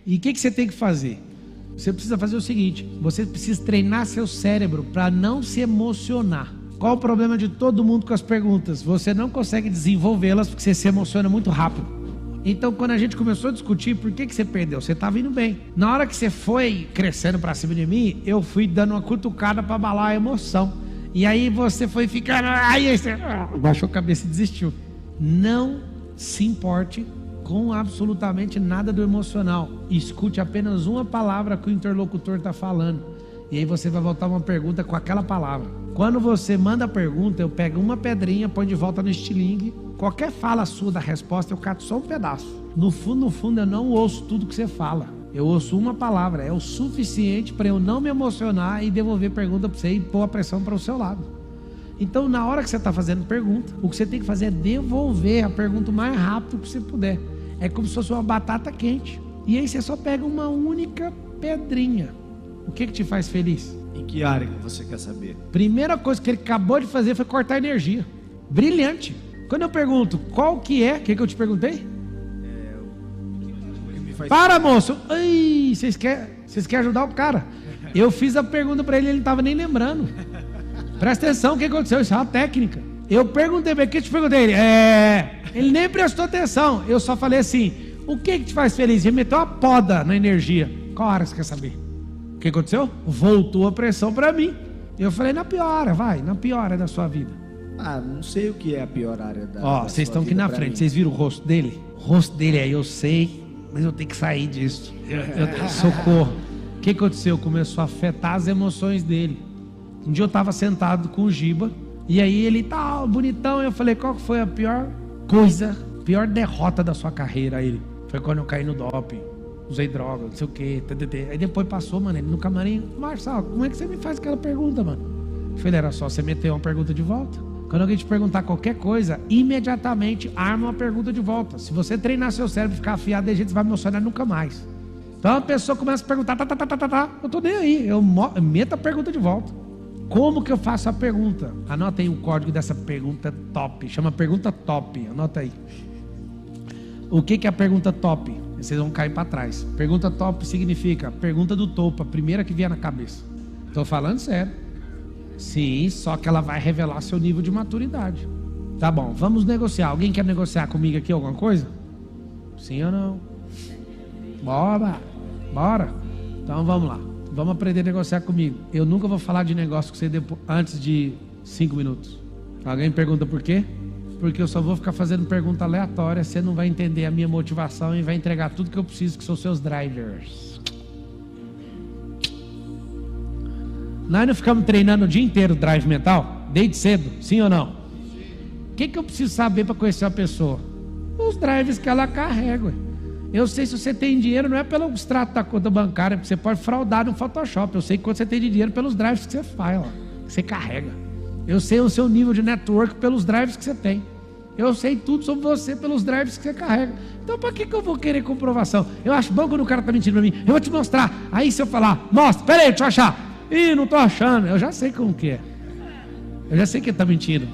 E o que você tem que fazer? Você precisa fazer o seguinte: você precisa treinar seu cérebro para não se emocionar. Qual o problema de todo mundo com as perguntas? Você não consegue desenvolvê-las porque você se emociona muito rápido. Então, quando a gente começou a discutir por que você perdeu, você estava indo bem. Na hora que você foi crescendo para cima de mim, eu fui dando uma cutucada para abalar a emoção. E aí você foi ficando... Aí você baixou a cabeça e desistiu. Não se importe com absolutamente nada do emocional. Escute apenas uma palavra que o interlocutor está falando. E aí você vai voltar uma pergunta com aquela palavra. Quando você manda a pergunta, eu pego uma pedrinha, põe de volta no estilingue. Qualquer fala sua da resposta, eu cato só um pedaço. No fundo, eu não ouço tudo que você fala. Eu ouço uma palavra. É o suficiente para eu não me emocionar e devolver pergunta para você e pôr a pressão para o seu lado. Então, na hora que você está fazendo pergunta, o que você tem que fazer é devolver a pergunta o mais rápido que você puder. É como se fosse uma batata quente. E aí você só pega uma única pedrinha. O que te faz feliz? Em que área que você quer saber? Primeira coisa que ele acabou de fazer foi cortar energia. Brilhante. Quando eu pergunto qual que é, o que eu te perguntei? Para, moço. Ai, vocês querem ajudar o cara? Eu fiz a pergunta para ele, ele não estava nem lembrando. Presta atenção, o que aconteceu? Isso é uma técnica. Eu perguntei para ele, o que eu te perguntei? Ele nem prestou atenção. Eu só falei assim: o que te faz feliz? Ele meteu uma poda na energia. Qual área você quer saber? O que aconteceu? Voltou a pressão para mim. Eu falei: na pior área, vai, na pior área da sua vida. Não sei o que é a pior área da Ó, vocês estão aqui na frente, vocês viram o rosto dele? O rosto dele aí, eu sei, mas eu tenho que sair disso. Socorro. O que aconteceu? Começou a afetar as emoções dele. Um dia eu estava sentado com o Giba, e aí ele tá bonitão, eu falei: qual foi a pior coisa, pior derrota da sua carreira? Aí ele: foi quando eu caí no doping, usei droga, não sei o que. Aí depois passou, mano, ele no camarim: Marçal, como é que você me faz aquela pergunta, mano? Eu falei: era só você meter uma pergunta de volta. Quando alguém te perguntar qualquer coisa, imediatamente arma uma pergunta de volta. Se você treinar seu cérebro e ficar afiado, de jeito você vai emocionar nunca mais. Então a pessoa começa a perguntar, eu tô nem aí, eu meto a pergunta de volta. Como que eu faço a pergunta? Anota aí o código dessa pergunta top, chama pergunta top, anota aí. O que é a pergunta top? Vocês vão cair para trás. Pergunta top significa pergunta do topo, a primeira que vier na cabeça. Estou falando sério. Sim, só que ela vai revelar seu nível de maturidade. Tá bom, vamos negociar. Alguém quer negociar comigo aqui alguma coisa? Sim ou não? Bora. Então vamos lá. Vamos aprender a negociar comigo. Eu nunca vou falar de negócio com você antes de 5 minutos. Alguém pergunta por quê? Porque eu só vou ficar fazendo pergunta aleatória. Você não vai entender a minha motivação e vai entregar tudo que eu preciso, que são seus drivers. Nós não ficamos treinando o dia inteiro drive mental? Desde cedo? Sim ou não? O que eu preciso saber para conhecer uma pessoa? Os drives que ela carrega. Eu sei se você tem dinheiro, não é pelo extrato da conta bancária, porque você pode fraudar no Photoshop. Eu sei quanto você tem de dinheiro pelos drives que você faz, que você carrega. Eu sei o seu nível de network pelos drives que você tem. Eu sei tudo sobre você pelos drives que você carrega. Então para que eu vou querer comprovação? Eu acho bom quando o cara está mentindo para mim. Eu vou te mostrar. Aí se eu falar: mostra, peraí, deixa eu achar. Ih, não tô achando. Eu já sei como que é. Eu já sei que ele tá mentindo.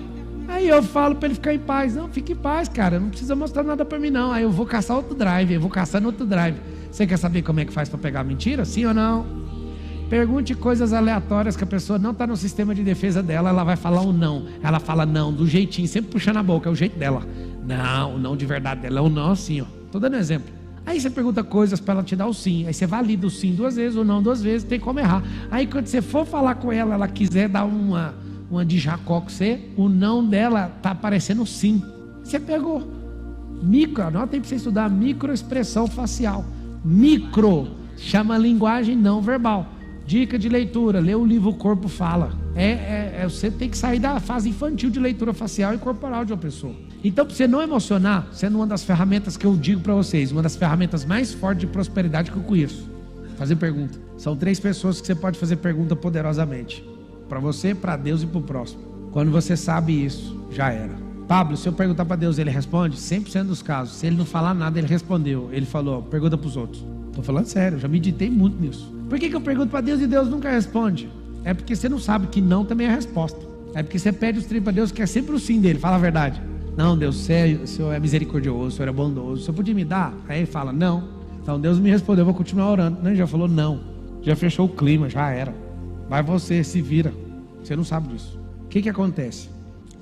Aí eu falo para ele ficar em paz. Não, fique em paz, cara. Não precisa mostrar nada para mim, não. Aí eu vou caçar outro drive. Eu vou caçar no outro drive. Você quer saber como é que faz para pegar a mentira? Sim ou não? Pergunte coisas aleatórias que a pessoa não tá no sistema de defesa dela. Ela vai falar um não. Ela fala não do jeitinho, sempre puxando a boca. É o jeito dela. Não, o não de verdade dela é o não assim, ó. Tô dando um exemplo. Aí você pergunta coisas para ela te dar o sim. Aí você valida o sim 2 vezes, o não 2 vezes, tem como errar. Aí quando você for falar com ela, ela quiser dar uma de Jacó com você, o não dela tá aparecendo sim. Você pegou. Micro, anota aí para você estudar microexpressão facial. Micro, chama linguagem não verbal. Dica de leitura, lê o livro O Corpo Fala. Você tem que sair da fase infantil de leitura facial e corporal de uma pessoa. Então, para você não emocionar, sendo uma das ferramentas que eu digo para vocês, uma das ferramentas mais fortes de prosperidade que eu conheço, fazer pergunta. São 3 pessoas que você pode fazer pergunta poderosamente: para você, para Deus e para o próximo. Quando você sabe isso, já era. Pablo, se eu perguntar para Deus, ele responde? 100% dos casos. Se ele não falar nada, ele respondeu. Ele falou: pergunta para os outros. Estou falando sério, eu já meditei muito nisso. Por que eu pergunto para Deus e Deus nunca responde? É porque você não sabe que não também é a resposta. É porque você pede os trem para Deus, que é sempre o sim dele. Fala a verdade. Não, Deus, o Senhor é misericordioso, o Senhor é bondoso. O Senhor podia me dar? Aí ele fala: não. Então Deus me respondeu, eu vou continuar orando. Não, ele já falou não. Já fechou o clima, já era. Vai você, se vira. Você não sabe disso. O que acontece?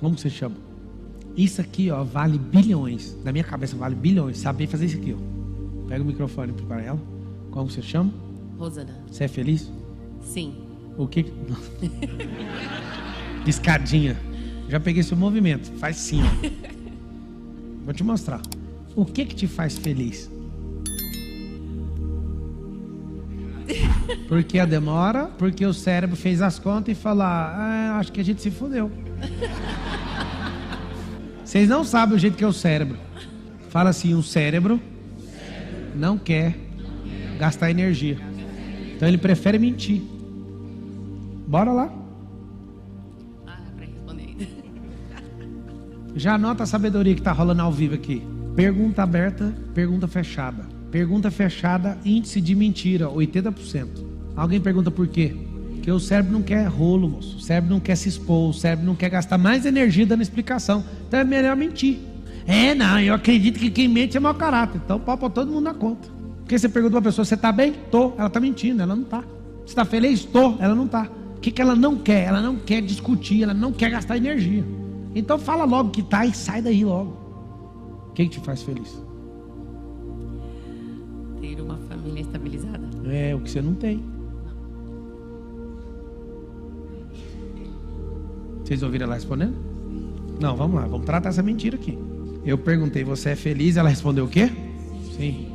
Como que você chama? Isso aqui, ó, vale bilhões. Na minha cabeça vale bilhões. Saber fazer isso aqui, ó. Pega o microfone para ela. Como você chama? Rosana. Você é feliz? Sim. O que? Piscadinha. Já peguei seu movimento. Faz sim, ó. Vou te mostrar. O que te faz feliz? Porque a demora, porque o cérebro fez as contas e falou, acho que a gente se fodeu. Vocês não sabem o jeito que é o cérebro. Fala assim, o cérebro não quer gastar energia. Então ele prefere mentir. Bora lá. Para responder ainda. Já anota a sabedoria que está rolando ao vivo aqui. Pergunta aberta, pergunta fechada. Pergunta fechada, índice de mentira, 80%. Alguém pergunta por quê? Porque o cérebro não quer rolo, moço. O cérebro não quer se expor, o cérebro não quer gastar mais energia dando explicação. Então é melhor mentir. Não, eu acredito que quem mente é mau caráter. Então pode pôr todo mundo na conta. Porque você pergunta pra pessoa, você tá bem? Tô. Ela tá mentindo, ela não tá. Você tá feliz? Tô. Ela não tá. O que ela não quer? Ela não quer discutir, ela não quer gastar energia. Então fala logo que tá e sai daí logo. O que te faz feliz? Ter uma família estabilizada. É o que você não tem. Vocês ouviram ela respondendo? Não, vamos lá, vamos tratar essa mentira aqui. Eu perguntei, você é feliz? Ela respondeu o quê? Sim.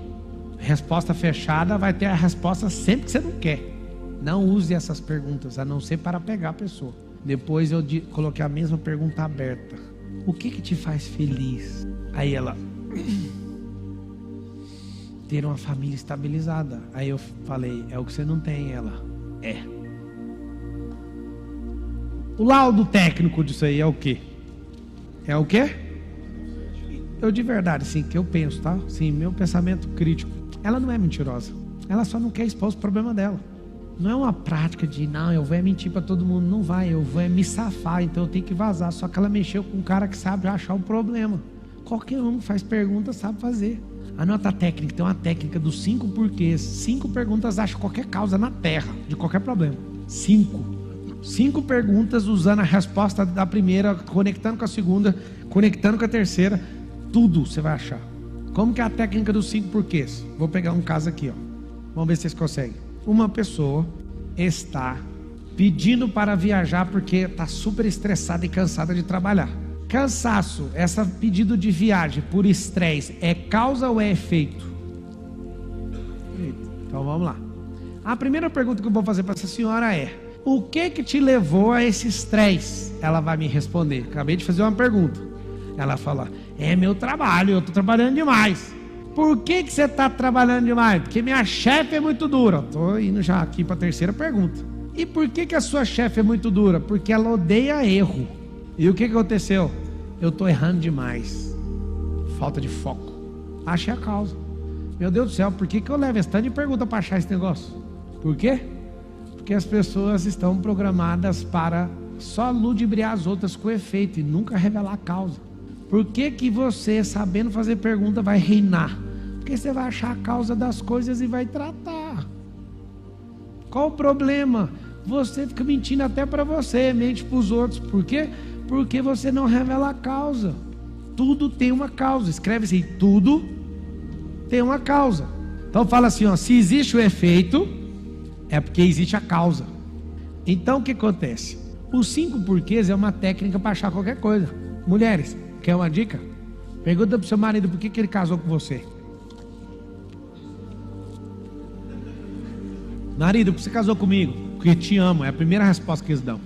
Resposta fechada vai ter a resposta sempre que você não quer. Não use essas perguntas, a não ser para pegar a pessoa. Depois eu coloquei a mesma pergunta aberta. O que te faz feliz? Aí ela... ter uma família estabilizada. Aí eu falei, é o que você não tem. Ela, é. O laudo técnico disso aí é o quê? É o quê? Eu de verdade, sim, que eu penso, tá? Sim, meu pensamento crítico. Ela não é mentirosa. Ela só não quer expor os problemas dela. Não é uma prática de, não, eu vou mentir para todo mundo. Não vai, eu vou me safar, então eu tenho que vazar. Só que ela mexeu com um cara que sabe achar o problema. Qualquer um que faz pergunta sabe fazer. Anota a técnica, tem uma técnica dos 5 porquês. 5 perguntas acham qualquer causa na Terra, de qualquer problema. 5 perguntas usando a resposta da primeira, conectando com a segunda, conectando com a terceira. Tudo você vai achar. Como que é a técnica dos 5 porquês? Vou pegar um caso aqui, ó. Vamos ver se vocês conseguem. Uma pessoa está pedindo para viajar porque está super estressada e cansada de trabalhar. Cansaço, esse pedido de viagem por estresse, é causa ou é efeito? Então vamos lá. A primeira pergunta que eu vou fazer para essa senhora é: o que te levou a esse estresse? Ela vai me responder. Acabei de fazer uma pergunta. Ela fala: é meu trabalho, eu estou trabalhando demais. Por que você está trabalhando demais? Porque minha chefe é muito dura. Estou indo já aqui para a terceira pergunta. E por que a sua chefe é muito dura? Porque ela odeia erro. E o que aconteceu? Eu estou errando demais. Falta de foco. Achei a causa. Meu Deus do céu, por que eu levo esse tanto de pergunta para achar esse negócio? Por quê? Porque as pessoas estão programadas para só ludibriar as outras com efeito e nunca revelar a causa. Por que você, sabendo fazer pergunta, vai reinar? Porque você vai achar a causa das coisas e vai tratar. Qual o problema? Você fica mentindo até para você, mente para os outros. Por quê? Porque você não revela a causa. Tudo tem uma causa. Escreve assim: tudo tem uma causa. Então fala assim, ó, se existe o efeito, é porque existe a causa. Então o que acontece? Os 5 porquês é uma técnica para achar qualquer coisa. Mulheres, quer uma dica? Pergunta para o seu marido por que ele casou com você. Marido, por que você casou comigo? Porque te amo, é a primeira resposta que eles dão.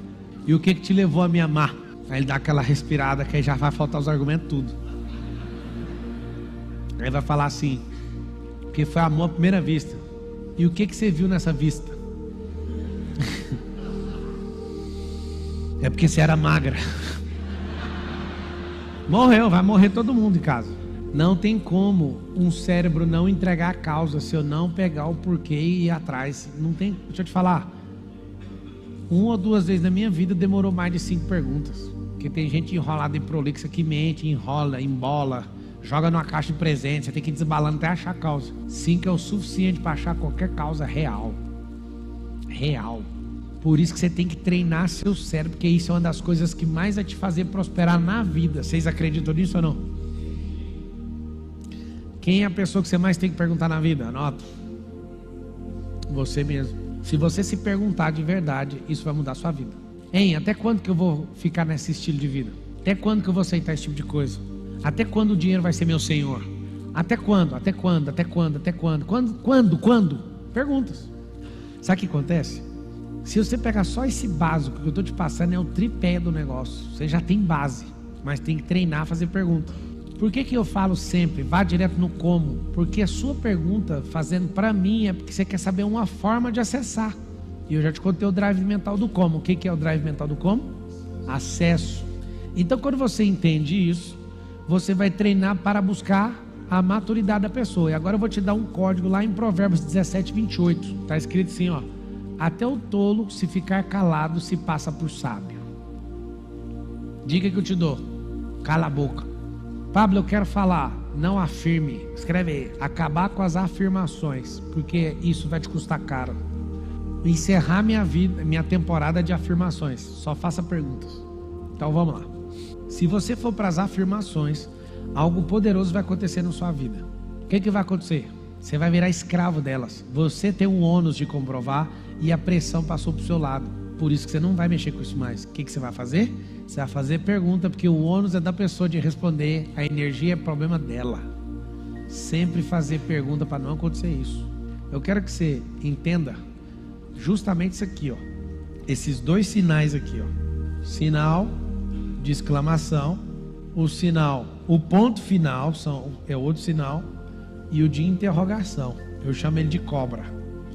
E o que te levou a me amar? Aí ele dá aquela respirada que aí já vai faltar os argumentos tudo. Aí vai falar assim: porque foi amor à primeira vista. E o que você viu nessa vista? É porque você era magra. Morreu, vai morrer todo mundo em casa. Não tem como um cérebro não entregar a causa se eu não pegar o porquê e ir atrás. Não tem, deixa eu te falar. 1 ou 2 vezes na minha vida demorou mais de 5 perguntas. Porque tem gente enrolada em prolixa que mente, enrola, embola, joga numa caixa de presente, você tem que ir desembalando até achar a causa. 5 é o suficiente para achar qualquer causa real. Real. Por isso que você tem que treinar seu cérebro, porque isso é uma das coisas que mais vai te fazer prosperar na vida. Vocês acreditam nisso ou não? Quem é a pessoa que você mais tem que perguntar na vida? Anota. Você mesmo. Se você se perguntar de verdade, isso vai mudar a sua vida. Hein, até quando que eu vou ficar nesse estilo de vida? Até quando que eu vou aceitar esse tipo de coisa? Até quando o dinheiro vai ser meu senhor? Até quando? Até quando? Até quando? Até quando? Quando? Perguntas. Sabe o que acontece? Se você pegar só esse básico que eu estou te passando, é o tripé do negócio. Você já tem base, mas tem que treinar a fazer pergunta. Por que eu falo sempre, vá direto no como? Porque a sua pergunta, fazendo para mim, é porque você quer saber uma forma de acessar. E eu já te contei o drive mental do como. O que é o drive mental do como? Acesso. Então, quando você entende isso, você vai treinar para buscar a maturidade da pessoa. E agora eu vou te dar um código lá em Provérbios 17, 28. Está escrito assim, ó: até o tolo, se ficar calado, se passa por sábio. Dica que eu te dou: cala a boca. Pablo, eu quero falar. Não afirme. Escreve aí: acabar com as afirmações, porque isso vai te custar caro. Encerrar minha temporada de afirmações. Só faça perguntas. Então vamos lá. Se você for para as afirmações, algo poderoso vai acontecer na sua vida. O que vai acontecer? Você vai virar escravo delas. Você tem um ônus de comprovar e a pressão passou para o seu lado. Por isso que você não vai mexer com isso mais. O que você vai fazer? Você vai fazer pergunta, porque o ônus é da pessoa de responder. A energia é problema dela. Sempre fazer pergunta para não acontecer isso. Eu quero que você entenda justamente isso aqui, ó. Esses dois sinais aqui, ó. Sinal de exclamação, o sinal, o ponto final é outro sinal, e o de interrogação. Eu chamo ele de cobra.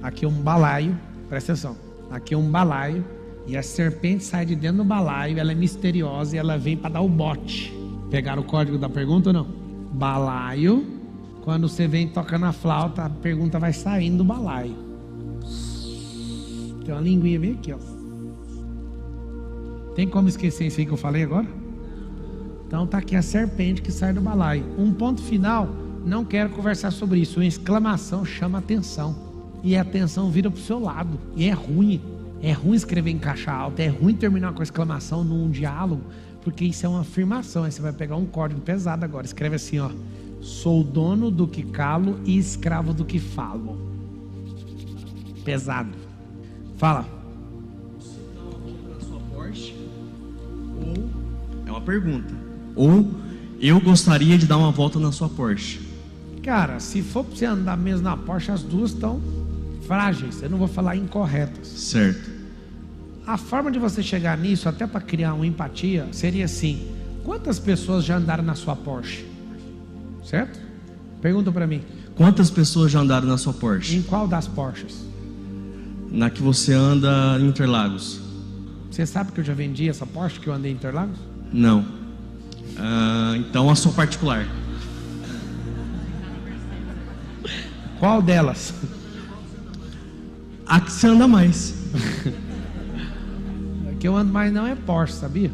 Aqui é um balaio, presta atenção. Aqui é um balaio e a serpente sai de dentro do balaio. Ela é misteriosa e ela vem para dar o bote. Pegaram o código da pergunta ou não? Balaio. Quando você vem tocando a flauta, a pergunta vai saindo do balaio. Tem uma linguinha bem aqui, ó. Tem como esquecer isso aí que eu falei agora? Então tá aqui a serpente que sai do balaio. Um ponto final, não quero conversar sobre isso. Uma exclamação chama atenção. E a atenção vira pro seu lado. E é ruim. É ruim escrever em caixa alta. É ruim terminar com a exclamação num diálogo. Porque isso é uma afirmação. Aí você vai pegar um código pesado agora. Escreve assim, ó: sou dono do que calo e escravo do que falo. Pesado. Fala. Você dá uma volta na sua Porsche? Ou é uma pergunta. Ou eu gostaria de dar uma volta na sua Porsche. Cara, se for pra você andar mesmo na Porsche, as duas estão frágeis. Eu não vou falar incorretas. Certo. A forma de você chegar nisso, até para criar uma empatia, seria assim: quantas pessoas já andaram na sua Porsche? Certo? Pergunta para mim. Quantas pessoas já andaram na sua Porsche? Em qual das Porsches? Na que você anda em Interlagos. Você sabe que eu já vendi essa Porsche que eu andei em Interlagos? Não. Então a sua particular. Qual delas? A que você anda mais. A que eu ando mais não é Porsche, sabia?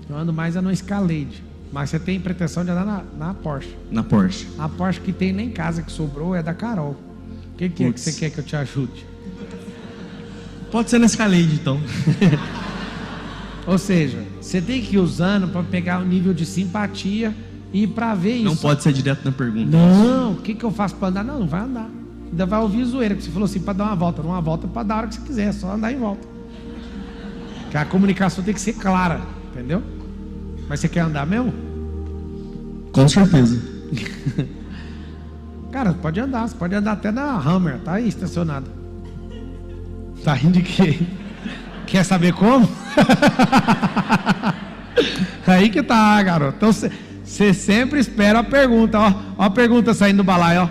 Eu ando mais é no Escalade. Mas você tem pretensão de andar na Porsche. Na Porsche. A Porsche que tem lá em casa que sobrou é da Carol. O que é que você quer que eu te ajude? Pode ser na Escalade, então. Ou seja, você tem que ir usando para pegar o nível de simpatia e para ver isso. Não pode ser direto na pergunta. Não, o que eu faço para andar? Não vai andar. Ainda vai ouvir zoeira, que você falou assim, para dar uma volta. Uma volta para dar a hora que você quiser, é só andar em volta. Que a comunicação tem que ser clara, entendeu? Mas você quer andar mesmo? Com certeza. Cara, pode andar, você pode andar até na Hammer, tá aí estacionado. Tá rindo de quê? Quer saber como? Aí que tá, garoto. Então você sempre espera a pergunta, ó. Ó a pergunta saindo do balaio, ó.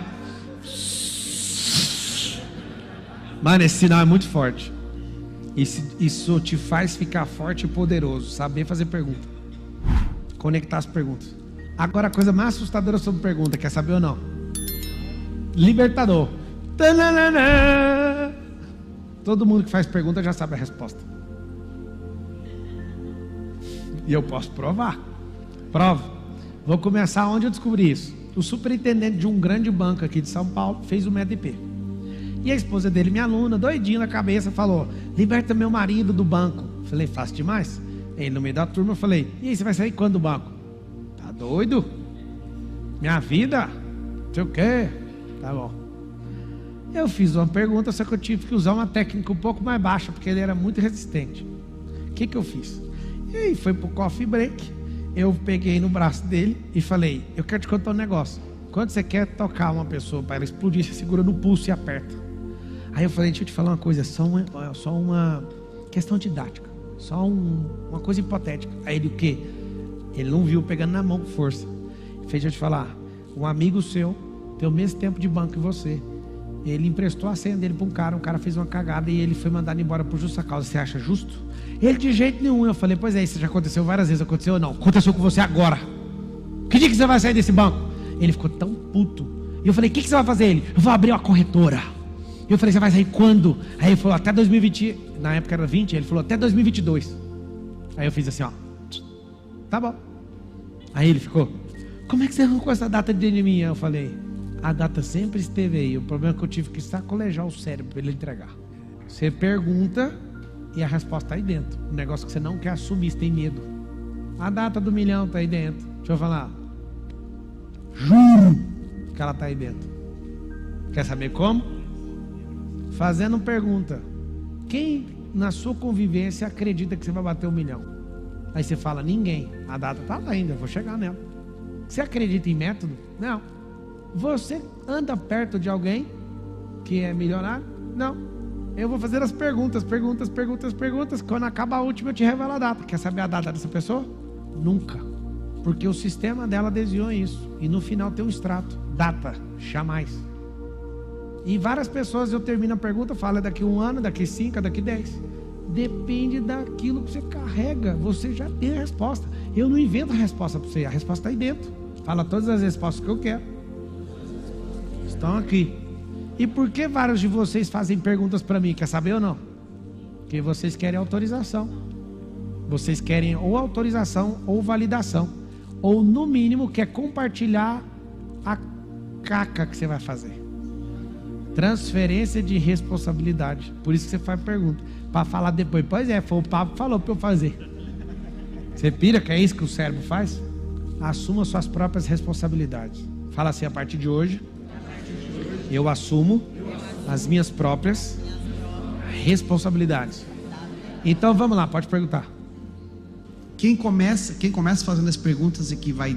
Mano, esse sinal é muito forte. Isso te faz ficar forte e poderoso. Saber fazer pergunta. Conectar as perguntas. Agora a coisa mais assustadora sobre pergunta, quer saber ou não? Libertador. Tananana. Todo mundo que faz pergunta já sabe a resposta. E eu posso provar. Prova. Vou começar onde eu descobri isso. O superintendente de um grande banco aqui de São Paulo fez o MEDP. E a esposa dele, minha aluna, doidinha na cabeça, falou: liberta meu marido do banco. Falei: fácil demais. Ele no meio da turma, eu falei: e aí, você vai sair quando do banco? Tá doido? Minha vida? Não sei o quê. Tá bom. Eu fiz uma pergunta, só que eu tive que usar uma técnica um pouco mais baixa, porque ele era muito resistente. O que eu fiz? E aí foi pro coffee break. Eu peguei no braço dele e falei: eu quero te contar um negócio. Quando você quer tocar uma pessoa para ela explodir, você segura no pulso e aperta. Aí eu falei: deixa eu te falar uma coisa, só uma questão didática, só uma coisa hipotética. Aí ele o quê? Ele não viu pegando na mão com força. Fez eu te falar: um amigo seu tem o mesmo tempo de banco que você. Ele emprestou a senha dele para um cara fez uma cagada e ele foi mandado embora por justa causa. Você acha justo? Ele de jeito nenhum. Eu falei: pois é, isso já aconteceu várias vezes. Aconteceu ou não? Aconteceu com você agora. Que dia que você vai sair desse banco? Ele ficou tão puto. E eu falei: o que você vai fazer? Ele: eu vou abrir uma corretora. Eu falei: você vai sair quando? Aí ele falou: até 2020. Na época era 20. Ele falou: até 2022. Aí eu fiz assim, ó: tá bom. Aí ele ficou: como é que você arrancou essa data de mim? Eu falei: a data sempre esteve aí. O problema é que eu tive que sacolejar o cérebro para ele entregar. Você pergunta e a resposta está aí dentro. O negócio que você não quer assumir, você tem medo. A data do milhão está aí dentro. Deixa eu falar: juro que ela está aí dentro. Quer saber como? Fazendo pergunta: quem na sua convivência acredita que você vai bater 1 milhão? Aí você fala: ninguém. A data está lá ainda, eu vou chegar nela. Você acredita em método? Não. Você anda perto de alguém que é milionário? Não. Eu vou fazer as perguntas. Quando acaba a última, eu te revelo a data. Quer saber a data dessa pessoa? Nunca. Porque o sistema dela desviou isso. E no final tem um extrato: data, jamais. E várias pessoas, eu termino a pergunta, falo: é daqui 1 ano, daqui 5, daqui 10. Depende daquilo que você carrega. Você já tem a resposta. Eu não invento a resposta para você. A resposta está aí dentro. Fala todas as respostas que eu quero. Estão aqui. E por que vários de vocês fazem perguntas para mim? Quer saber ou não? Porque vocês querem autorização. Vocês querem ou autorização ou validação. Ou no mínimo quer compartilhar a caca que você vai fazer. Transferência de responsabilidade. Por isso que você faz pergunta, para falar depois: pois é, foi o Pablo que falou para eu fazer. Você pira que é isso que o cérebro faz? Assuma suas próprias responsabilidades. Fala assim: a partir de hoje eu assumo as minhas próprias responsabilidades. Então vamos lá, pode perguntar. Quem começa fazendo as perguntas e que vai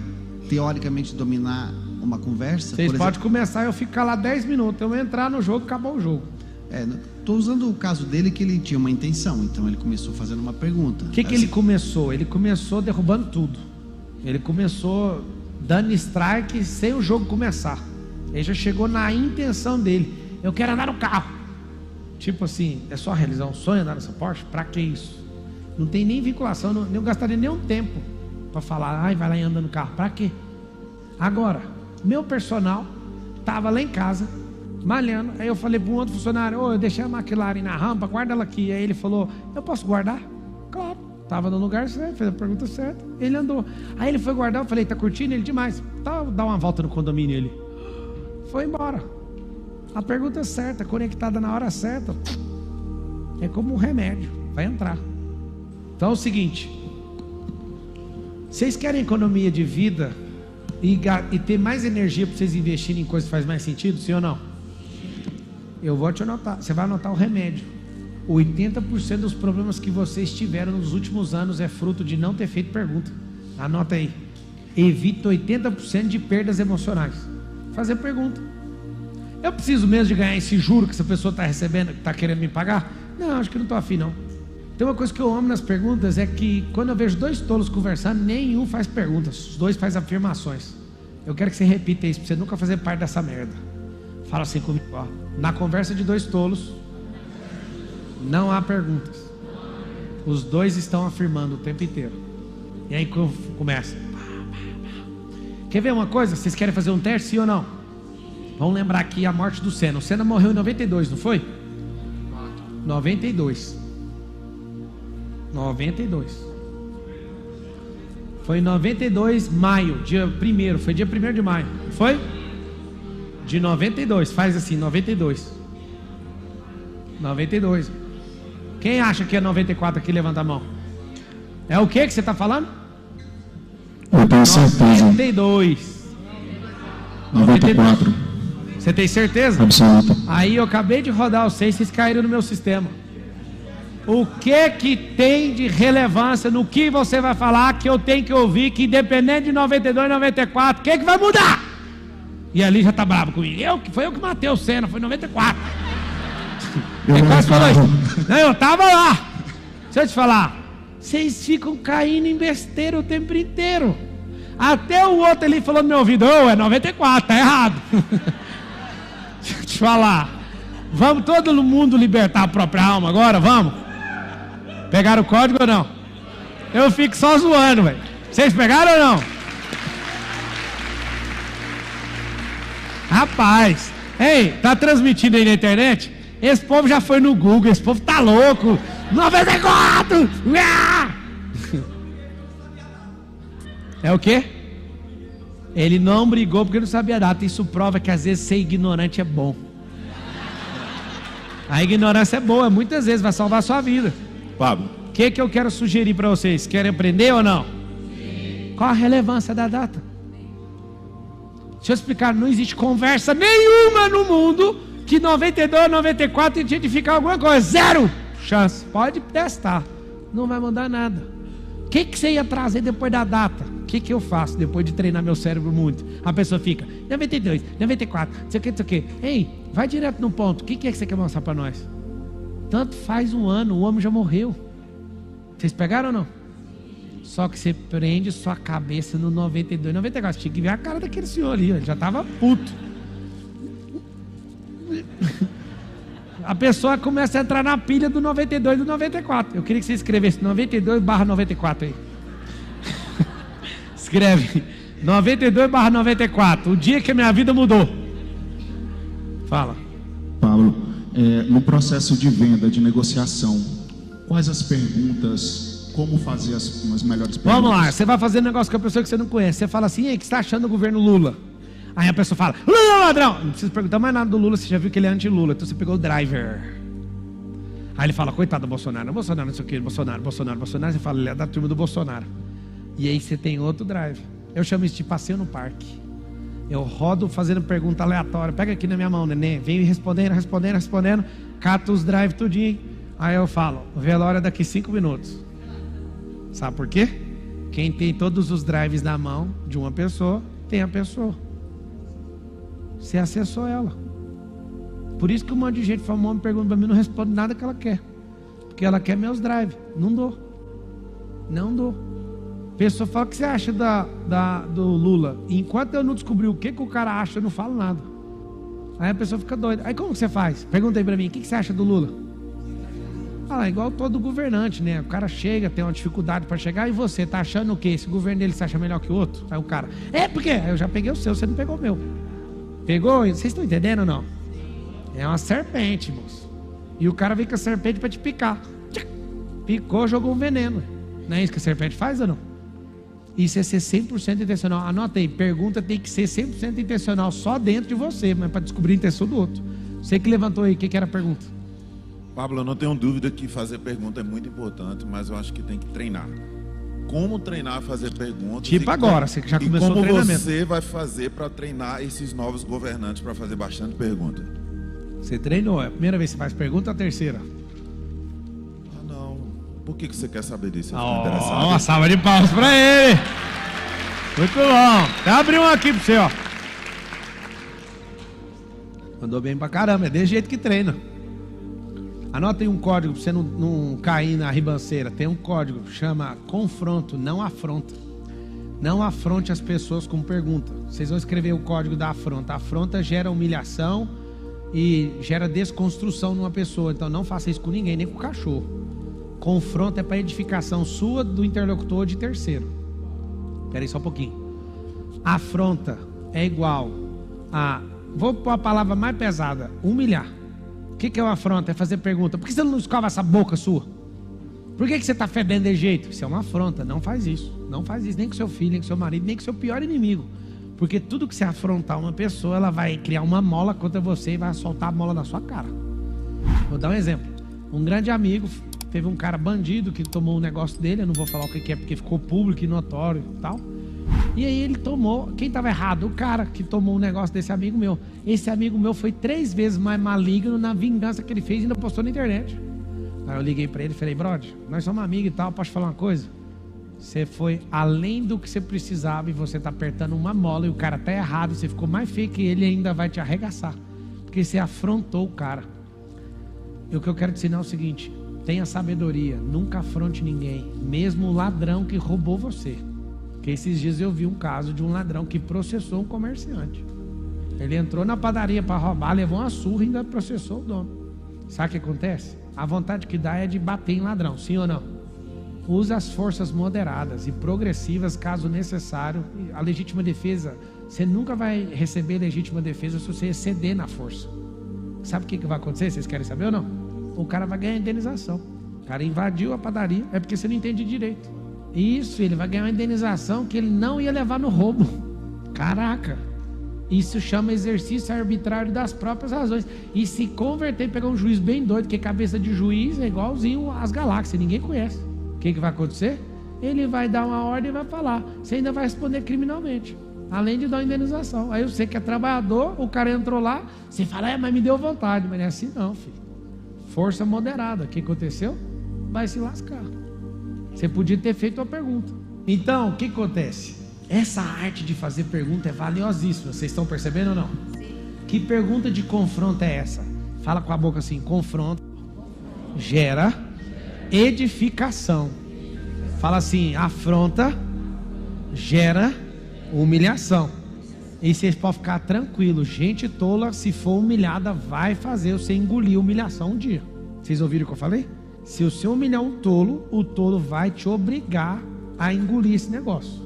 teoricamente dominar uma conversa. Vocês podem começar, eu fico calado 10 minutos. Eu entrar no jogo, acabou o jogo. Estou usando o caso dele, que ele tinha uma intenção. Então ele começou fazendo uma pergunta. O que ele começou? Ele começou derrubando tudo. Ele começou dando strike sem o jogo começar. Ele já chegou na intenção dele: eu quero andar no carro. Tipo assim, é só realizar um sonho, andar nessa Porsche? Pra que isso? Não tem nem vinculação, não gastaria nem um tempo para falar: ai, vai lá e anda no carro. Pra quê? Agora, meu personal estava lá em casa malhando. Aí eu falei para um outro funcionário: eu deixei a McLaren na rampa, guarda ela aqui. Aí ele falou: eu posso guardar? Claro. Estava no lugar certo, fez a pergunta certa. Ele andou. Aí ele foi guardar. Eu falei: tá curtindo? Ele: demais. Tá, dá uma volta no condomínio. Ele foi embora. A pergunta é certa, conectada na hora certa. É como um remédio, vai entrar. Então é o seguinte: vocês querem economia de vida e ter mais energia para vocês investirem em coisas que faz mais sentido, sim ou não? Eu vou te anotar. Você vai anotar o remédio. 80% dos problemas que vocês tiveram nos últimos anos é fruto de não ter feito pergunta. Anota aí: evita 80% de perdas emocionais. Fazer pergunta. Eu preciso mesmo de ganhar esse juro que essa pessoa está recebendo, que está querendo me pagar? Não, acho que não estou afim não. Tem uma coisa que eu amo nas perguntas, é que quando eu vejo 2 tolos conversando, nenhum faz perguntas, os 2 fazem afirmações. Eu quero que você repita isso, para você nunca fazer parte dessa merda. Fala assim comigo, ó: na conversa de 2 tolos não há perguntas. Os 2 estão afirmando o tempo inteiro. E aí começa. Quer ver uma coisa? Vocês querem fazer um teste, sim ou não? Vamos lembrar aqui a morte do Senna. O Senna morreu em 92, não foi? 92. Foi em 92, maio, dia 1º, foi dia 1º de maio, foi? De 92, faz assim, 92. 92. Quem acha que é 94 aqui, levanta a mão. É o que você está falando? Eu tenho certeza. 92. 94. Você tem certeza? Absoluta. Aí eu acabei de rodar os 6, vocês caíram no meu sistema. O que tem de relevância no que você vai falar que eu tenho que ouvir, que independente de 92, 94, o que vai mudar? E ali já tá bravo comigo. Foi eu que matei o Senna, foi 94. Ele quase falou isso. Não, eu tava lá. Deixa eu te falar. Vocês ficam caindo em besteira o tempo inteiro. Até o outro ali falou no meu ouvido: ô, é 94, tá errado. Deixa eu te falar. Vamos todo mundo libertar a própria alma agora, vamos? Pegaram o código ou não? Eu fico só zoando, velho. Vocês pegaram ou não? Rapaz, ei, tá transmitindo aí na internet? Esse povo já foi no Google, esse povo tá louco. 94! É o quê? Ele não brigou porque não sabia a data. Isso prova que às vezes ser ignorante é bom. A ignorância é boa, muitas vezes vai salvar a sua vida. Pablo, O que eu quero sugerir para vocês? Querem aprender ou não? Qual a relevância da data? Deixa eu explicar, não existe conversa nenhuma no mundo que 92, 94 identificar alguma coisa. Zero chance. Pode testar. Não vai mudar nada. O que você ia trazer depois da data? O que eu faço depois de treinar meu cérebro muito? A pessoa fica 92, 94, não sei o que, não sei o que. Ei, vai direto no ponto. O que você quer mostrar para nós? Tanto faz um ano, o homem já morreu. Vocês pegaram ou não? Só que você prende sua cabeça no 92, 94. Tinha que ver a cara daquele senhor ali, ele já estava puto. A pessoa começa a entrar na pilha do 92 e do 94. Eu queria que você escrevesse 92/94 aí. Escreve 92/94. O dia que a minha vida mudou. Fala. Pablo, no processo de venda, de negociação, quais as perguntas, como fazer as melhores perguntas? Vamos lá, você vai fazer um negócio com a pessoa que você não conhece. Você fala assim: ei, o que você está achando do governo Lula? Aí a pessoa fala: Lula ladrão. Não precisa perguntar mais nada do Lula, você já viu que ele é anti-Lula. Então você pegou o driver. Aí ele fala: coitado do Bolsonaro, Bolsonaro, não sei o que, Bolsonaro. Você fala: ele é da turma do Bolsonaro. E aí você tem outro drive. Eu chamo isso de passeio no parque. Eu rodo fazendo pergunta aleatória. Pega aqui na minha mão, neném. Venho respondendo. Cato os drive tudinho. Aí eu falo: o velório é daqui 5 minutos. Sabe por quê? Quem tem todos os drives na mão de uma pessoa, tem a pessoa. Você acessou ela. Por isso que um monte de gente famosa me pergunta para mim, não responde nada que ela quer. Porque ela quer meus drives. Não dou. A pessoa fala: o que você acha do Lula? E enquanto eu não descobri o que o cara acha, eu não falo nada. Aí a pessoa fica doida. Aí como que você faz? Pergunta aí para mim: o que você acha do Lula? Ah, igual todo governante, né? O cara chega, tem uma dificuldade para chegar. E você, tá achando o quê? Esse governo dele se acha melhor que o outro? Aí o cara: porque aí eu já peguei o seu, você não pegou o meu. Pegou? Vocês estão entendendo ou não? É uma serpente, moço. E o cara vem com a serpente para te picar. Picou, jogou um veneno. Não é isso que a serpente faz ou não? Isso é ser 100% intencional. Anota aí, pergunta tem que ser 100% intencional só dentro de você, mas para descobrir a intenção do outro. Você que levantou aí, o que era a pergunta? Pablo, eu não tenho dúvida que fazer pergunta é muito importante, mas eu acho que tem que treinar. Como treinar a fazer perguntas? Tipo agora, você que já começou o treinamento. Como você vai fazer para treinar esses novos governantes para fazer bastante pergunta? Você treinou, é a primeira vez que você faz pergunta ou a terceira? Ah, não. Por que você quer saber disso? Uma salva de palmas para ele. Muito bom. Até abrir um aqui para você, ó. Mandou bem pra caramba, é desse jeito que treina. Anota aí um código para você não cair na ribanceira. Tem um código, chama confronto, não afronta. Não afronte as pessoas com pergunta. Vocês vão escrever o código da afronta. A afronta gera humilhação e gera desconstrução numa pessoa. Então não faça isso com ninguém, nem com o cachorro. Confronto é para edificação sua, do interlocutor ou de terceiro. Espera aí só um pouquinho. Afronta é igual a... Vou pôr a palavra mais pesada: humilhar. O que é uma afronta? É fazer pergunta: por que você não escova essa boca sua? Por que você está fedendo de jeito? Isso é uma afronta, não faz isso. Não faz isso nem com seu filho, nem com seu marido, nem com seu pior inimigo. Porque tudo que você afrontar uma pessoa, ela vai criar uma mola contra você e vai soltar a mola na sua cara. Vou dar um exemplo. Um grande amigo, teve um cara bandido que tomou um negócio dele, eu não vou falar o que é porque ficou público e notório e tal. E aí ele tomou, quem estava errado? O cara que tomou um negócio desse amigo meu. Esse amigo meu foi 3 vezes mais maligno na vingança que ele fez e ainda postou na internet. Aí eu liguei pra ele e falei, brother, nós somos amigos e tal, posso falar uma coisa? Você foi além do que você precisava e você tá apertando uma mola e o cara tá errado, você ficou mais feio que ele e ainda vai te arregaçar. Porque você afrontou o cara. E o que eu quero te ensinar é o seguinte, tenha sabedoria, nunca afronte ninguém, mesmo o ladrão que roubou você. Porque esses dias eu vi um caso de um ladrão que processou um comerciante. Ele entrou na padaria para roubar, levou uma surra e ainda processou o dono. Sabe o que acontece? A vontade que dá é de bater em ladrão, sim ou não? Usa as forças moderadas e progressivas caso necessário. A legítima defesa, você nunca vai receber legítima defesa se você exceder na força. Sabe o que vai acontecer? Vocês querem saber ou não? O cara vai ganhar indenização. O cara invadiu a padaria, é porque você não entende direito. Isso, ele vai ganhar uma indenização que ele não ia levar no roubo. Caraca! Isso chama exercício arbitrário das próprias razões. E se converter e pegar um juiz bem doido, porque cabeça de juiz é igualzinho às galáxias, ninguém conhece. O que vai acontecer? Ele vai dar uma ordem e vai falar. Você ainda vai responder criminalmente, além de dar uma indenização. Aí você que é trabalhador, o cara entrou lá, você fala, mas me deu vontade. Mas não é assim não, filho. Força moderada. O que aconteceu? Vai se lascar. Você podia ter feito a pergunta. Então, o que acontece? Essa arte de fazer pergunta é valiosíssima. Vocês estão percebendo ou não? Sim. Que pergunta de confronto é essa? Fala com a boca assim, confronto gera edificação. Fala assim, afronta gera humilhação. E vocês podem ficar tranquilos. Gente tola, se for humilhada, vai fazer você engolir humilhação um dia. Vocês ouviram o que eu falei? Se você humilhar um tolo, o tolo vai te obrigar a engolir esse negócio.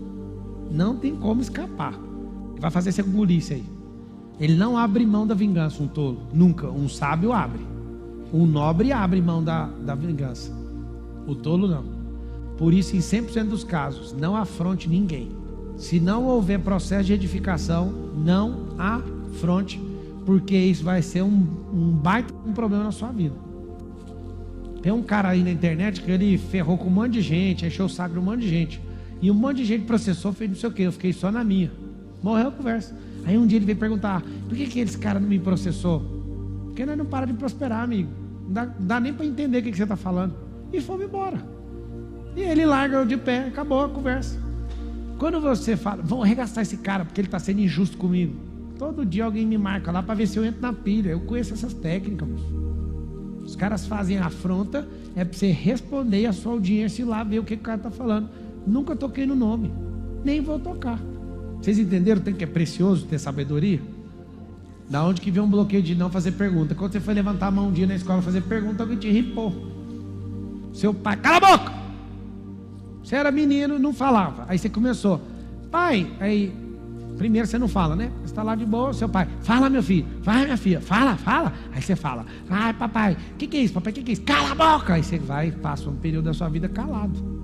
Não tem como escapar. Ele vai fazer você engolir isso aí. Ele não abre mão da vingança, um tolo. Nunca. Um sábio abre. Um nobre abre mão da vingança. O tolo não. Por isso, em 100% dos casos, não afronte ninguém. Se não houver processo de edificação, não afronte, porque isso vai ser um baita problema na sua vida. Tem um cara aí na internet que ele ferrou com um monte de gente, encheu o saco de um monte de gente. E um monte de gente processou, fez não sei o que, eu fiquei só na minha. Morreu a conversa. Aí um dia ele veio perguntar, por que esse cara não me processou? Porque nós não para de prosperar, amigo. Não dá nem para entender o que você está falando. E fomos embora. E ele larga eu de pé, acabou a conversa. Quando você fala, vamos arregaçar esse cara porque ele está sendo injusto comigo. Todo dia alguém me marca lá para ver se eu entro na pilha. Eu conheço essas técnicas, moço. Os caras fazem a afronta, é para você responder a sua audiência e lá ver o que o cara está falando. Nunca toquei no nome, nem vou tocar. Vocês entenderam o tanto que é precioso ter sabedoria? Da onde que vem um bloqueio de não fazer pergunta? Quando você foi levantar a mão um dia na escola fazer pergunta, alguém te ripou. Seu pai, cala a boca! Você era menino, não falava. Aí você começou, pai, aí primeiro você não fala, né? Você está lá de boa, seu pai, fala meu filho, vai minha filha, fala. Aí você fala, ai papai, o que é isso, papai, o que é isso? Cala a boca! Aí você vai e passa um período da sua vida calado.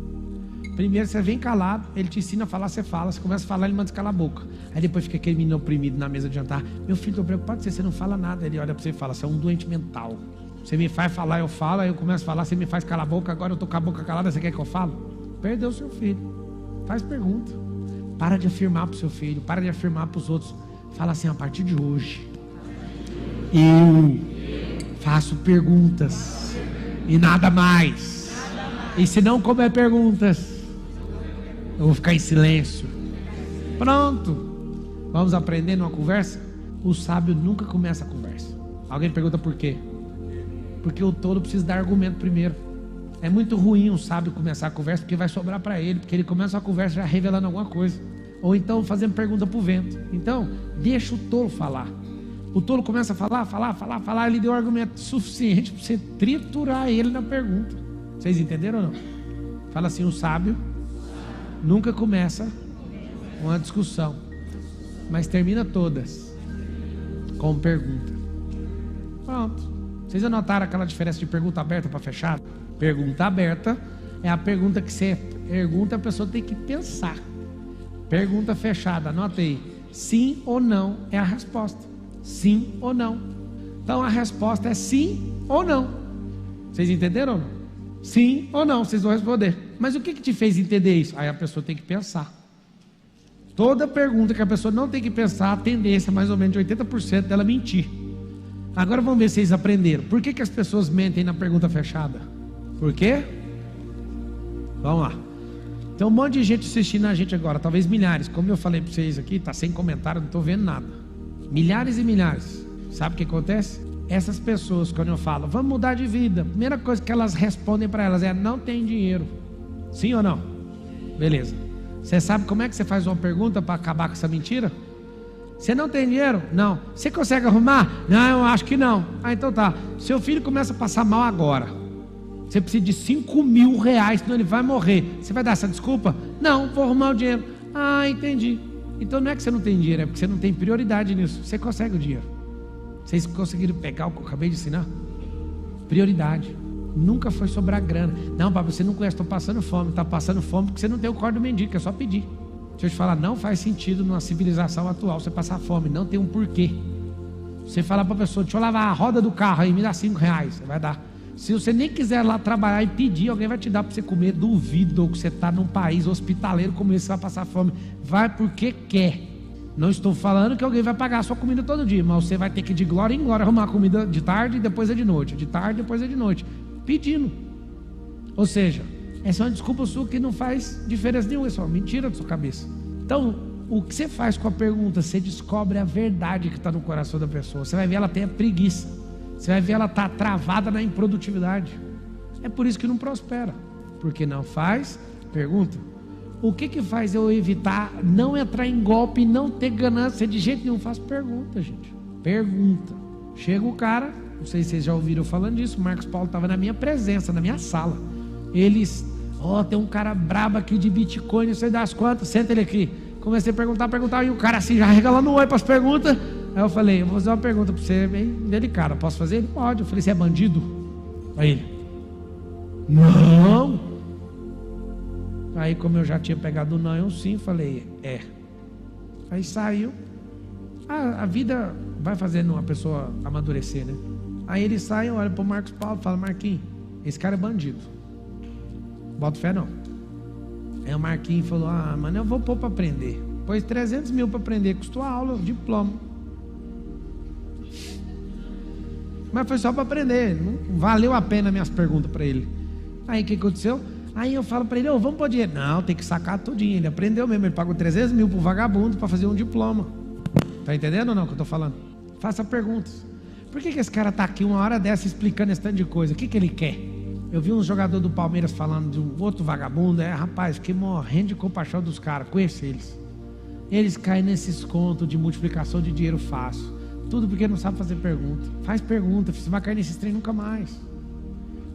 Primeiro você vem calado, ele te ensina a falar, você fala, você começa a falar, ele manda você calar a boca. Aí depois fica aquele menino oprimido na mesa de jantar, meu filho, estou preocupado com você não fala nada. Ele olha para você e fala, você é um doente mental. Você me faz falar, eu falo, aí eu começo a falar, você me faz calar a boca, agora eu estou com a boca calada, você quer que eu fale? Perdeu o seu filho. Faz pergunta. Para de afirmar para o seu filho, para de afirmar para os outros. Fala assim, a partir de hoje, eu faço perguntas e nada mais. E se não couber perguntas, eu vou ficar em silêncio. Pronto. Vamos aprender numa conversa? O sábio nunca começa a conversa. Alguém pergunta por quê? Porque o tolo precisa dar argumento primeiro. É muito ruim um sábio começar a conversa, porque vai sobrar para ele, porque ele começa a conversa já revelando alguma coisa. Ou então fazendo pergunta para o vento. Então, deixa o tolo falar. O tolo começa a falar, ele deu argumento suficiente para você triturar ele na pergunta. Vocês entenderam ou não? Fala assim, o sábio nunca começa uma discussão, mas termina todas com pergunta. Pronto. Vocês anotaram aquela diferença de pergunta aberta para fechada? Pergunta aberta, é a pergunta que você pergunta, a pessoa tem que pensar. Pergunta fechada, anota aí. Sim ou não é a resposta. Sim ou não. Então a resposta é sim ou não. Vocês entenderam ou não? Sim ou não, vocês vão responder. Mas o que te fez entender isso? Aí a pessoa tem que pensar. Toda pergunta que a pessoa não tem que pensar, a tendência é mais ou menos de 80% dela mentir. Agora vamos ver se vocês aprenderam. Por que as pessoas mentem na pergunta fechada? Por quê? Vamos lá. Tem um monte de gente assistindo a gente agora, talvez milhares. Como eu falei para vocês aqui, está sem comentário, não estou vendo nada. Milhares e milhares. Sabe o que acontece? Essas pessoas, quando eu falo, vamos mudar de vida, a primeira coisa que elas respondem para elas é, não tem dinheiro. Sim ou não? Beleza. Você sabe como é que você faz uma pergunta para acabar com essa mentira? Você não tem dinheiro? Não. Você consegue arrumar? Não, eu acho que não. Ah, então tá. Seu filho começa a passar mal agora. Você precisa de 5 mil reais, senão ele vai morrer. Você vai dar essa desculpa? Não, vou arrumar o dinheiro. Ah, entendi. Então não é que você não tem dinheiro, é porque você não tem prioridade nisso. Você consegue o dinheiro. Vocês conseguiram pegar o que eu acabei de ensinar? Prioridade. Nunca foi sobrar grana. Não, papai, você não conhece, estou passando fome. Está passando fome porque você não tem o código do mendigo, é só pedir. Deixa eu te falar, não faz sentido numa civilização atual você passar fome, não tem um porquê. Você fala para a pessoa, deixa eu lavar a roda do carro aí, me dá 5 reais, você vai dar. Se você nem quiser lá trabalhar e pedir, alguém vai te dar para você comer. Duvido que você está num país hospitaleiro como esse, você vai passar fome. Vai porque quer. Não estou falando que alguém vai pagar a sua comida todo dia, mas você vai ter que de glória em glória arrumar a comida de tarde e depois é de noite, de tarde e depois é de noite, pedindo. Ou seja, essa é uma desculpa sua que não faz diferença nenhuma, é só mentira da sua cabeça. Então, o que você faz com a pergunta? Você descobre a verdade que está no coração da pessoa. Você vai ver ela tem a preguiça. Você vai ver ela está travada na improdutividade. É por isso que não prospera. Porque não faz pergunta. O que faz eu evitar não entrar em golpe, não ter ganância de jeito nenhum? Faz pergunta, gente. Pergunta. Chega o cara, não sei se vocês já ouviram falando disso, o Marcos Paulo estava na minha presença, na minha sala. Eles, tem um cara brabo aqui de Bitcoin, não sei das quantas, senta ele aqui. Comecei a perguntar, e o cara assim, já regalando o oi para as perguntas. Aí eu falei, eu vou fazer uma pergunta para você, bem delicada, posso fazer? Ele pode. Eu falei, você é bandido? Aí ele, não. Aí como eu já tinha pegado o não, eu sim, falei, é. Aí saiu. A vida vai fazendo uma pessoa amadurecer, né? Aí ele sai, olha para o Marcos Paulo, fala, Marquinhos, esse cara é bandido. Bota fé não. Aí o Marquinhos falou, mano, eu vou pôr para aprender. Pôs 300 mil para aprender, custou a aula, diploma. Mas foi só para aprender, não valeu a pena minhas perguntas para ele. Aí o que aconteceu? Aí eu falo para ele, vamos pôr dinheiro. Não, tem que sacar tudinho. Ele aprendeu mesmo, ele pagou 300 mil pro vagabundo para fazer um diploma. Tá entendendo ou não o que eu tô falando? Faça perguntas. Por que esse cara tá aqui uma hora dessa explicando esse tanto de coisa? O que ele quer? Eu vi um jogador do Palmeiras falando de um outro vagabundo. Rapaz, fiquei morrendo de compaixão dos caras. Conheço eles. Eles caem nesses contos de multiplicação de dinheiro fácil. Tudo porque não sabe fazer pergunta. Faz pergunta, você vai cair nesses trem nunca mais.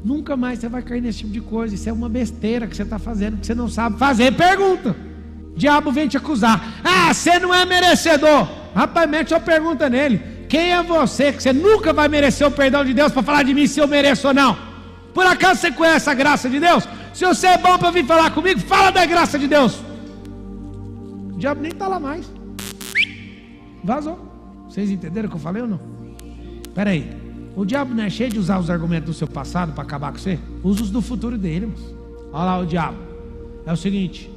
Nunca mais você vai cair nesse tipo de coisa. Isso é uma besteira que você está fazendo, porque você não sabe fazer pergunta. O diabo vem te acusar. Você não é merecedor. Rapaz, mete uma pergunta nele. Quem é você que você nunca vai merecer o perdão de Deus para falar de mim se eu mereço ou não? Por acaso você conhece a graça de Deus? Se você é bom para vir falar comigo, fala da graça de Deus. O diabo nem está lá mais. Vazou. Vocês entenderam o que eu falei ou não? Espera aí. O diabo não é cheio de usar os argumentos do seu passado para acabar com você? Usa os do futuro dele, moço. Olha lá o diabo. É o seguinte,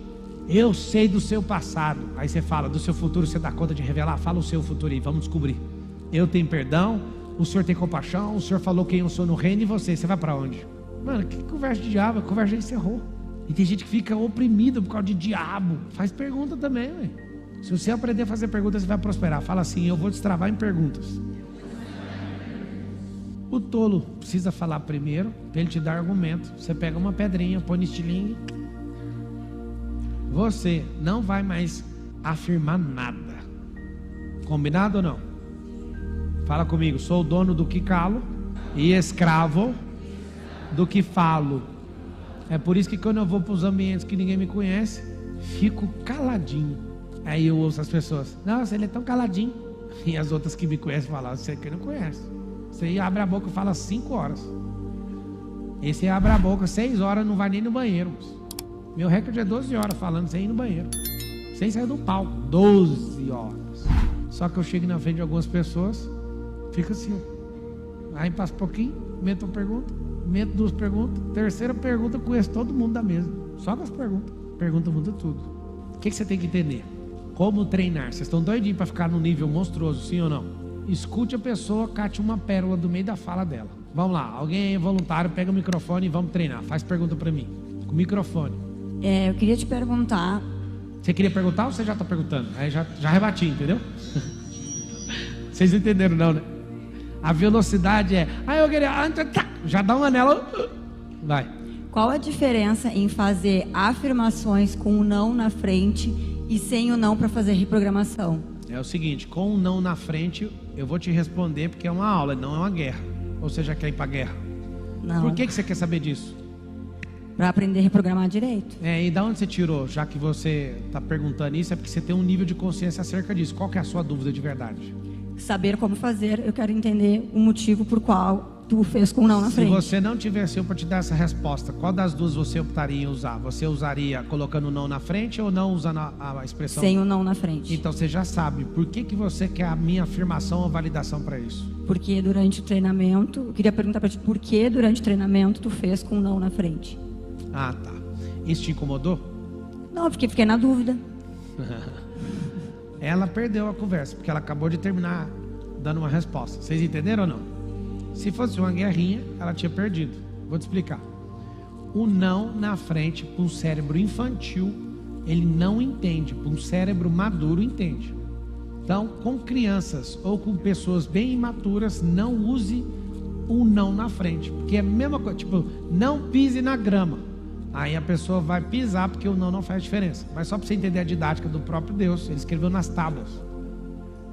eu sei do seu passado. Aí você fala, do seu futuro você dá conta de revelar? Fala o seu futuro aí, vamos descobrir. Eu tenho perdão, o senhor tem compaixão, o senhor falou quem eu sou no reino e você vai para onde? Mano, que conversa de diabo? A conversa já encerrou. E tem gente que fica oprimido por causa de diabo. Faz pergunta também, ué. Se você aprender a fazer perguntas, você vai prosperar. Fala assim, eu vou destravar em perguntas. O tolo precisa falar primeiro, para ele te dar argumento. Você pega uma pedrinha, põe no estilingue. Você não vai mais afirmar nada. Combinado ou não? Fala comigo, sou o dono do que calo e escravo do que falo. É por isso que quando eu vou para os ambientes que ninguém me conhece, fico caladinho. Aí eu ouço as pessoas, nossa, ele é tão caladinho. E as outras que me conhecem falam, você que não conhece. Você abre a boca e fala 5 horas. Esse abre a boca 6 horas, não vai nem no banheiro. Meu recorde é 12 horas falando sem ir no banheiro. Sem sair do palco. 12 horas. Só que eu chego na frente de algumas pessoas, fica assim. Aí passa um pouquinho, meto uma pergunta, meto 2 perguntas. Terceira pergunta, conheço todo mundo da mesa. Só com as perguntas. Pergunta muda tudo. O que você tem que entender? Como treinar? Vocês estão doidinhos para ficar num nível monstruoso, sim ou não? Escute a pessoa, cate uma pérola do meio da fala dela. Vamos lá, alguém é voluntário, pega o microfone e vamos treinar. Faz pergunta para mim. Com o microfone. Eu queria te perguntar. Você queria perguntar ou você já está perguntando? Aí já rebati, entendeu? Vocês entenderam não, né? A velocidade é... eu queria... Já dá um anelo. Vai. Qual a diferença em fazer afirmações com o não na frente e sem o não para fazer reprogramação? É o seguinte, com o não na frente, eu vou te responder porque é uma aula, não é uma guerra. Ou você já quer ir para a guerra? Não. Por que você quer saber disso? Para aprender a reprogramar direito. E da onde você tirou? Já que você está perguntando isso, é porque você tem um nível de consciência acerca disso. Qual que é a sua dúvida de verdade? Saber como fazer, eu quero entender o motivo por qual tu fez com o não na frente. Se você não tivesse eu para te dar essa resposta, qual das duas você optaria em usar? Você usaria colocando o não na frente ou não usando a expressão? Sem o não na frente. Então você já sabe. Por que você quer a minha afirmação ou validação para isso? Porque durante o treinamento, eu queria perguntar para ti, por que durante o treinamento tu fez com o não na frente? Ah, tá. Isso te incomodou? Não, porque fiquei na dúvida. Ela perdeu a conversa, porque ela acabou de terminar dando uma resposta. Vocês entenderam ou não? Se fosse uma guerrinha, ela tinha perdido. Vou te explicar. O não na frente, para um cérebro infantil, ele não entende. Para um cérebro maduro, entende. Então, com crianças ou com pessoas bem imaturas, não use o não na frente. Porque é a mesma coisa, tipo, não pise na grama. Aí a pessoa vai pisar porque o não faz diferença. Mas só para você entender a didática do próprio Deus, ele escreveu nas tábuas.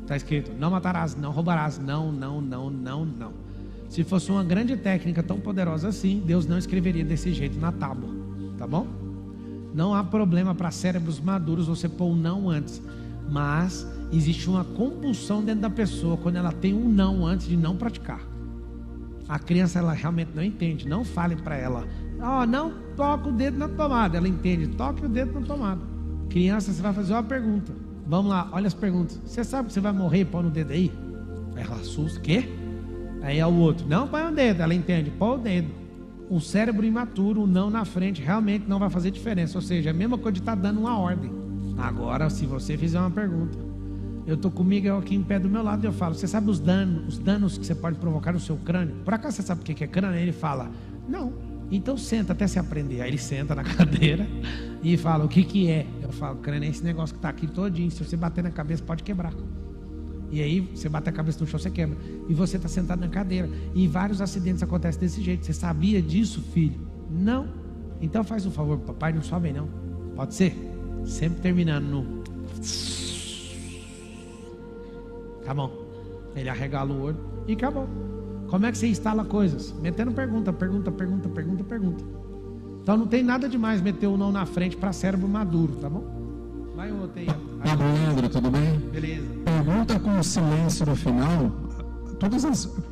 Está escrito, não matarás, não roubarás, não. Se fosse uma grande técnica tão poderosa assim, Deus não escreveria desse jeito na tábua, tá bom? Não há problema para cérebros maduros você pôr um não antes, mas existe uma compulsão dentro da pessoa quando ela tem um não antes de não praticar. A criança, ela realmente não entende. Não fale para ela, não toca o dedo na tomada. Ela entende, toque o dedo na tomada. Criança, você vai fazer uma pergunta. Vamos lá, olha as perguntas. Você sabe que você vai morrer e põe no dedo aí? Aí ela assusta, o quê? Aí é o outro, não põe o dedo. Ela entende, põe o dedo. Um cérebro imaturo, um não na frente, realmente não vai fazer diferença. Ou seja, é a mesma coisa de estar dando uma ordem. Agora, se você fizer uma pergunta, eu estou com o Miguel aqui em pé do meu lado e eu falo, você sabe os danos que você pode provocar no seu crânio? Por acaso você sabe o que é crânio? Aí ele fala, não. Então senta até se aprender. Aí ele senta na cadeira e fala, o que é? Eu falo, crânio é esse negócio que está aqui todinho. Se você bater na cabeça, pode quebrar. E aí você bate a cabeça no chão, você quebra. E você está sentado na cadeira. E vários acidentes acontecem desse jeito. Você sabia disso, filho? Não. Então faz um favor, papai, não sobe não. Pode ser? Sempre terminando no... Tá bom. Ele arregala o olho e acabou. Como é que você instala coisas? Metendo pergunta. Então não tem nada demais meter o não na frente para cérebro maduro, tá bom? Vai o outro aí. Pablo Leandro, tudo bem? Beleza. Pergunta com o silêncio no final.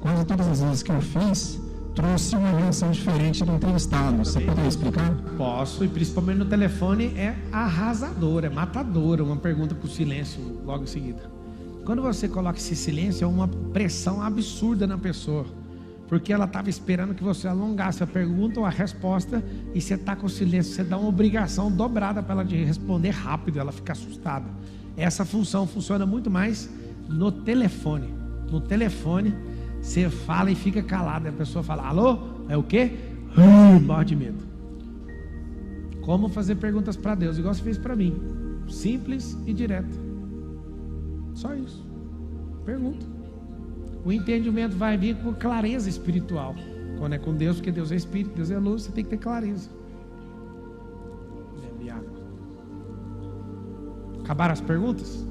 Quase todas as vezes que eu fiz, trouxe uma reação diferente do entrevistado. Você poderia explicar? Posso, e principalmente no telefone é arrasadora, é matadora. Uma pergunta com silêncio logo em seguida. Quando você coloca esse silêncio, é uma pressão absurda na pessoa. Porque ela estava esperando que você alongasse a pergunta ou a resposta, e você está com silêncio, você dá uma obrigação dobrada para ela de responder rápido, ela fica assustada. Essa função funciona muito mais no telefone. No telefone, você fala e fica calado, e a pessoa fala, alô? É o quê? Morre de medo. Como fazer perguntas para Deus, igual você fez para mim. Simples e direto. Só isso. Pergunta. O entendimento vai vir com clareza espiritual. Quando é com Deus, porque Deus é Espírito, Deus é luz, você tem que ter clareza. Bebe água. Acabaram as perguntas?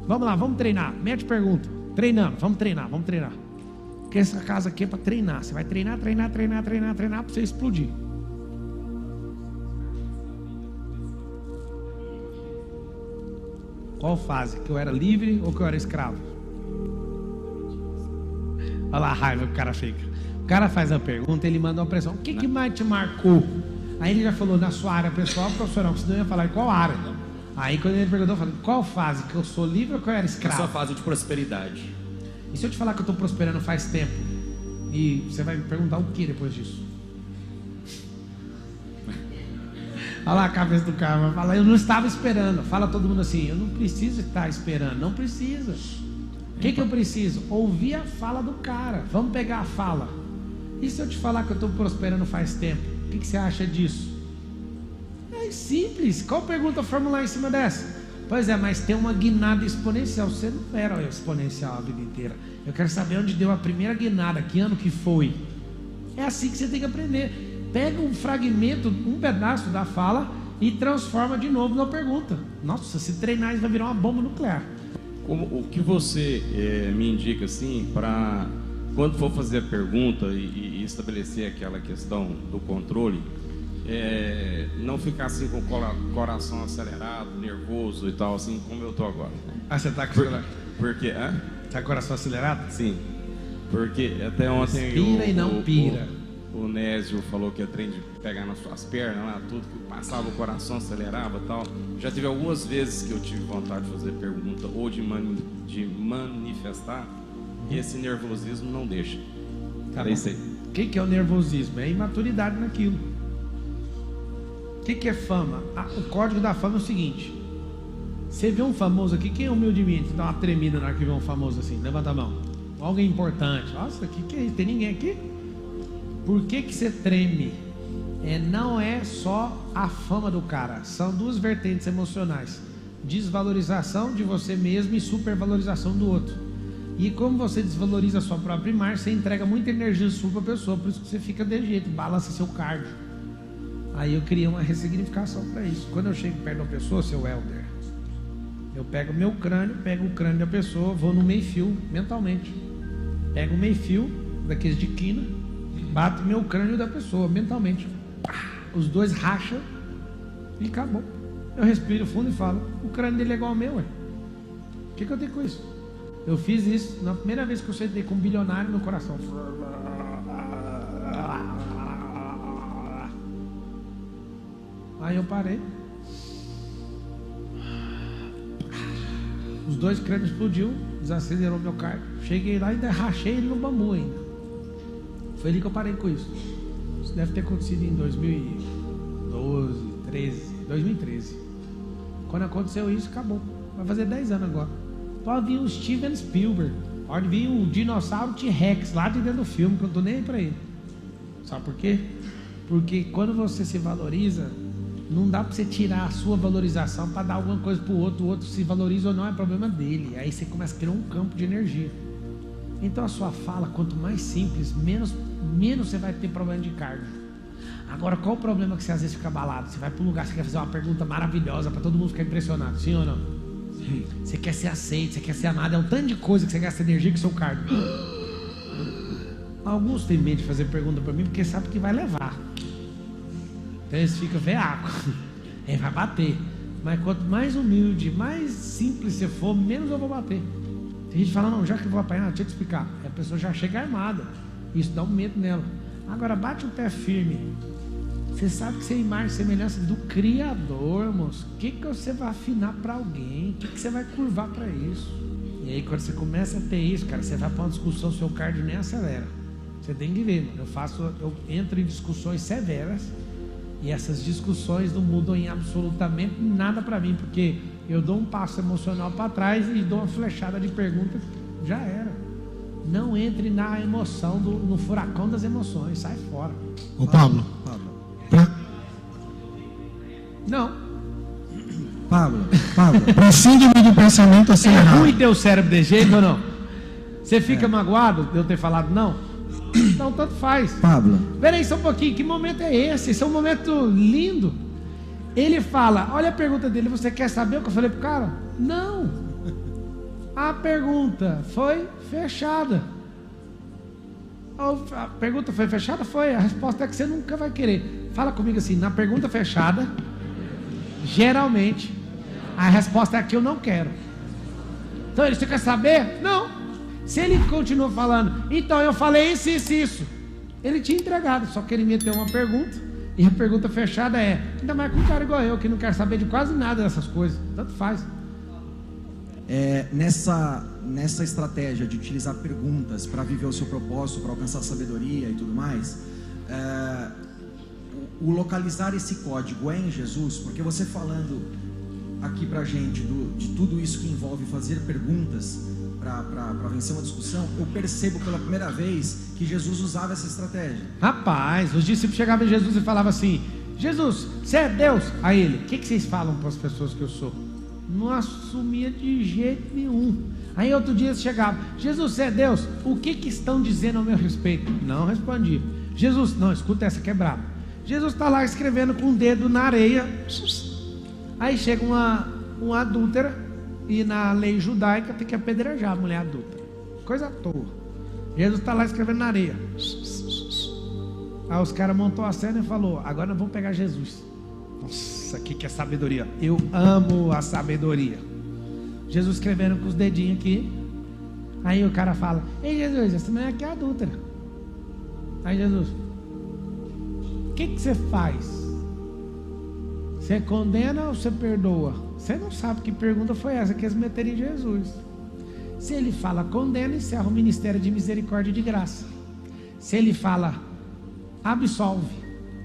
Vamos lá, vamos treinar. Mete pergunta. Treinando, vamos treinar. Porque essa casa aqui é para treinar. Você vai treinar para você explodir. Qual fase? Que eu era livre ou que eu era escravo? Olha lá a raiva que o cara fica. O cara faz a pergunta, ele manda uma pressão. O que mais te marcou? Aí ele já falou na sua área pessoal, profissional, senão eu ia falar em qual área. Aí quando ele perguntou, eu falei, qual fase? Que eu sou livre ou que eu era escravo? A sua fase de prosperidade. E se eu te falar que eu estou prosperando faz tempo? E você vai me perguntar o que depois disso? Olha lá a cabeça do cara, vai falar, eu não estava esperando. Fala todo mundo assim, eu não preciso estar esperando. Não precisa. O que eu preciso? Ouvir a fala do cara. Vamos pegar a fala. E se eu te falar que eu estou prosperando faz tempo? O que você acha disso? É simples. Qual pergunta formular em cima dessa? Pois é, mas tem uma guinada exponencial. Você não era exponencial a vida inteira. Eu quero saber onde deu a primeira guinada, que ano que foi. É assim que você tem que aprender. Pega um fragmento, um pedaço da fala e transforma de novo na pergunta. Nossa, se treinar isso vai virar uma bomba nuclear. O que você me indica assim para quando for fazer a pergunta e estabelecer aquela questão do controle, não ficar assim com o coração acelerado, nervoso e tal, assim como eu tô agora. Ah, você tá com porque tá com o coração acelerado? Sim. Porque até ontem Respira e não pira. O Nésio falou que é trem de pegar nas suas pernas lá, tudo que passava o coração, acelerava e tal. Já teve algumas vezes que eu tive vontade de fazer pergunta ou de manifestar, e esse nervosismo não deixa. Tá, é isso aí. O que é o nervosismo? É imaturidade naquilo. O que é fama? O código da fama é o seguinte: você vê um famoso aqui, quem é humildemente dá uma tremida na hora que vê um famoso assim? Levanta a mão. Alguém importante. Nossa, que é isso? Tem ninguém aqui? Por que você treme? Não é só a fama do cara. São duas vertentes emocionais: desvalorização de você mesmo e supervalorização do outro. E como você desvaloriza a sua própria imagem, você entrega muita energia sua para a pessoa. Por isso que você fica de jeito, balança seu cardio. Aí eu criei uma ressignificação para isso. Quando eu chego perto da pessoa, seu Helder, eu pego o meu crânio, pego o crânio da pessoa, vou no meio-fio mentalmente. Pego o meio-fio daqueles de quina, bato o meu crânio da pessoa mentalmente. Os dois racham e acabou. Eu respiro fundo e falo, o crânio dele é igual ao meu, ué. O que eu tenho com isso? Eu fiz isso na primeira vez que eu sentei com um bilionário no coração. Aí eu parei. Os dois crânios explodiu, desacelerou meu cardio. Cheguei lá e ainda rachei ele no bambu ainda. Foi ali que eu parei com isso. Isso deve ter acontecido em 2013. Quando aconteceu isso, acabou. Vai fazer 10 anos agora. Pode vir o Steven Spielberg, pode vir o dinossauro T-Rex lá de dentro do filme, que eu não tô nem aí pra ele. Sabe por quê? Porque quando você se valoriza, não dá pra você tirar a sua valorização para dar alguma coisa pro outro. O outro se valoriza ou não é problema dele. Aí você começa a criar um campo de energia. Então a sua fala, quanto mais simples, menos você vai ter problema de cardio. Agora, qual o problema que você às vezes fica abalado? Você vai para um lugar, você quer fazer uma pergunta maravilhosa para todo mundo ficar impressionado, sim ou não? Sim. Você quer ser aceito, você quer ser amado, é um tanto de coisa que você gasta energia com o seu cardio. Alguns têm medo de fazer pergunta para mim porque sabem que vai levar. Então eles ficam veaco. Aí vai bater. Mas quanto mais humilde, mais simples você for, menos eu vou bater. Tem gente que fala, não, já que eu vou apanhar, deixa eu te explicar. A pessoa já chega armada. Isso dá um medo nela. Agora bate o pé firme. Você sabe que você é imagem e semelhança do Criador, moço. O que você vai afinar para alguém? O que você vai curvar para isso? E aí quando você começa a ter isso, cara, você vai para uma discussão, seu cardio nem acelera. Você tem que ver, mano. Eu entro em discussões severas e essas discussões não mudam em absolutamente nada para mim, porque eu dou um passo emocional para trás e dou uma flechada de pergunta, já era. Não entre na emoção, no furacão das emoções, sai fora. Ô Pablo. Não. Pablo, prescinde-me do pensamento acelerado. É ruim ter o cérebro de jeito ou não? Você fica magoado de eu ter falado não? Então tanto faz. Pablo. Peraí só um pouquinho, que momento é esse? Esse é um momento lindo. Ele fala, olha a pergunta dele, você quer saber o que eu falei pro cara? Não. A pergunta foi fechada. A pergunta foi fechada? Foi. A resposta é que você nunca vai querer. Fala comigo assim, na pergunta fechada, geralmente, a resposta é que eu não quero. Então ele, você quer saber? Não. Se ele continua falando, então eu falei isso, isso, isso. Ele tinha entregado, só que ele meteu uma pergunta, e a pergunta fechada é: ainda mais com um cara igual eu, que não quer saber de quase nada dessas coisas, tanto faz. Nessa estratégia de utilizar perguntas para viver o seu propósito, para alcançar sabedoria e tudo mais, o localizar esse código é em Jesus, porque você falando aqui pra gente de tudo isso que envolve fazer perguntas para vencer uma discussão, eu percebo pela primeira vez que Jesus usava essa estratégia. Rapaz, os discípulos chegavam em Jesus e falavam assim: Jesus, você é Deus? A ele: o que vocês falam para as pessoas que eu sou? Não assumia de jeito nenhum. Aí outro dia chegava: Jesus, você é Deus? O que estão dizendo ao meu respeito? Não respondia. Jesus, não, escuta essa que é brava. Jesus está lá escrevendo com o dedo na areia. Aí chega uma adúltera, e na lei judaica tem que apedrejar a mulher adúltera. Coisa à toa. Jesus está lá escrevendo na areia. Aí os caras montou a cena e falou: agora nós vamos pegar Jesus. Nossa, que é sabedoria. Eu amo a sabedoria. Jesus escrevendo com os dedinhos aqui. Aí o cara fala: ei Jesus, essa mulher aqui é adúltera. Aí Jesus: o que você faz? Você condena ou você perdoa? Você não sabe que pergunta foi essa que eles meteram em Jesus. Se ele fala condena, encerra o ministério de misericórdia e de graça. Se ele fala absolve,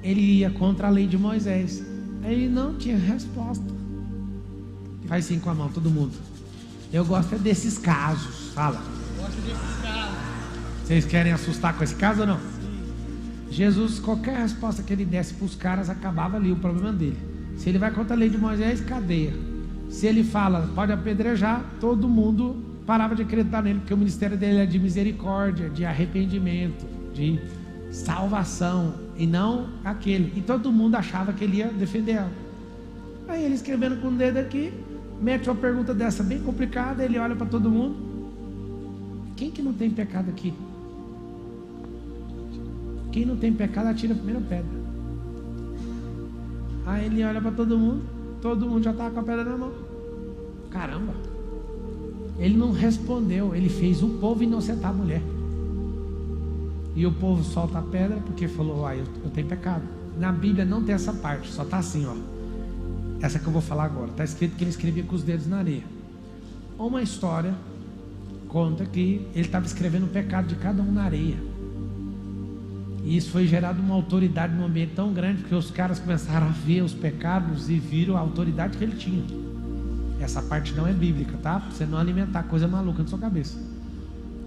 ele ia contra a lei de Moisés. Ele não tinha resposta. Faz sim com a mão, todo mundo. Eu gosto desses casos. Fala. Gosto desses casos. Vocês querem assustar com esse caso ou não? Jesus, qualquer resposta que ele desse para os caras, acabava ali o problema dele. Se ele vai contra a lei de Moisés, cadeia. Se ele fala pode apedrejar, todo mundo parava de acreditar nele, porque o ministério dele é de misericórdia, de arrependimento, de salvação, e não aquele. E todo mundo achava que ele ia defender ela. Aí ele escrevendo com o dedo aqui, mete uma pergunta dessa bem complicada, ele olha para todo mundo: quem que não tem pecado aqui? Quem não tem pecado atira a primeira pedra. Aí ele olha para todo mundo já estava com a pedra na mão. Caramba! Ele não respondeu, ele fez o povo inocentar a mulher. E o povo solta a pedra porque falou: eu tenho pecado. Na Bíblia não tem essa parte, só está assim, ó. Essa que eu vou falar agora. Está escrito que ele escrevia com os dedos na areia. Uma história conta que ele estava escrevendo o pecado de cada um na areia. E isso foi gerado uma autoridade num ambiente tão grande, porque os caras começaram a ver os pecados e viram a autoridade que ele tinha. Essa parte não é bíblica, tá? Pra você não alimentar coisa maluca na sua cabeça.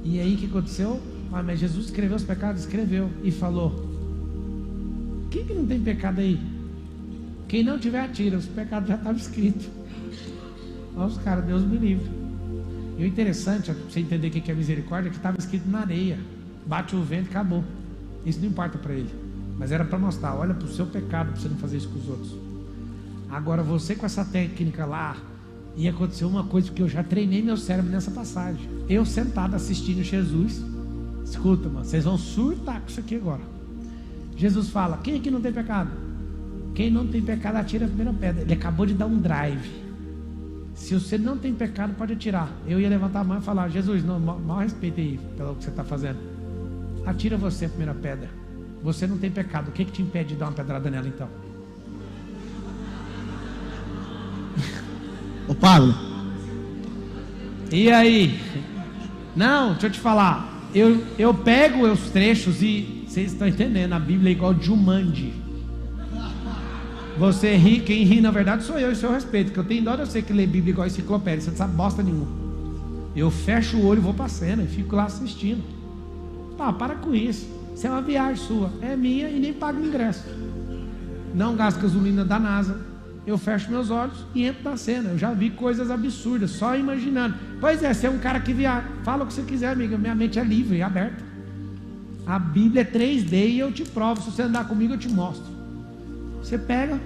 E aí o que aconteceu? Mas Jesus escreveu os pecados? Escreveu. E falou: quem que não tem pecado aí? Quem não tiver, atira. Os pecados já estavam escritos. Olha os caras, Deus me livre. E o interessante, pra você entender o que é misericórdia, é que estava escrito na areia. Bate o vento e acabou. Isso não importa para ele. Mas era para mostrar: olha para o seu pecado, para você não fazer isso com os outros. Agora você com essa técnica lá, ia acontecer uma coisa, porque eu já treinei meu cérebro nessa passagem. Eu sentado assistindo Jesus. Escuta, mano, vocês vão surtar com isso aqui agora. Jesus fala: quem aqui não tem pecado? Quem não tem pecado atira a primeira pedra. Ele acabou de dar um drive. Se você não tem pecado, pode atirar. Eu ia levantar a mão e falar: Jesus, não, mal respeito aí pelo que você está fazendo. Atira você a primeira pedra. Você não tem pecado. O que te impede de dar uma pedrada nela então? Ô Pablo. E aí? Não, deixa eu te falar. Eu pego os trechos e vocês estão entendendo. A Bíblia é igual Jumanji. Você ri, quem ri na verdade sou eu, e seu respeito. Que eu tenho dó de você que lê Bíblia igual enciclopédia. Você não sabe bosta nenhuma. Eu fecho o olho e vou pra cena e fico lá assistindo. Para com isso. Isso é uma viagem sua. É minha e nem pago o ingresso. Não gasto gasolina da NASA. Eu fecho meus olhos e entro na cena. Eu já vi coisas absurdas, só imaginando. Pois é, você é um cara que viaja. Fala o que você quiser, amiga. Minha mente é livre, é aberta. A Bíblia é 3D e eu te provo. Se você andar comigo, eu te mostro. Você pega.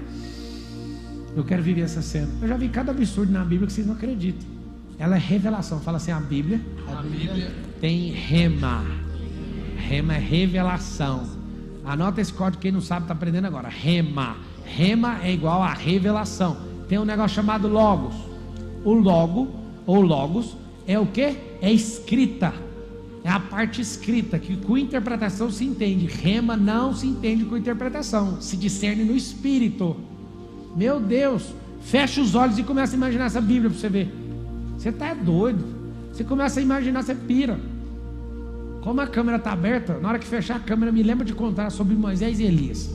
Eu quero viver essa cena. Eu já vi cada absurdo na Bíblia que vocês não acreditam. Ela é revelação. Fala assim: a Bíblia tem rema. Rema é revelação. Anota esse código, quem não sabe está aprendendo agora. Rema. Rema é igual a revelação. Tem um negócio chamado logos. O logo ou logos é o que? É escrita. É a parte escrita, que com interpretação se entende. Rema não se entende com interpretação, se discerne no espírito. Meu Deus, fecha os olhos e começa a imaginar essa Bíblia para você ver. Você está doido. Você começa a imaginar, você pira. Como a câmera está aberta, na hora que fechar a câmera, me lembra de contar sobre Moisés e Elias.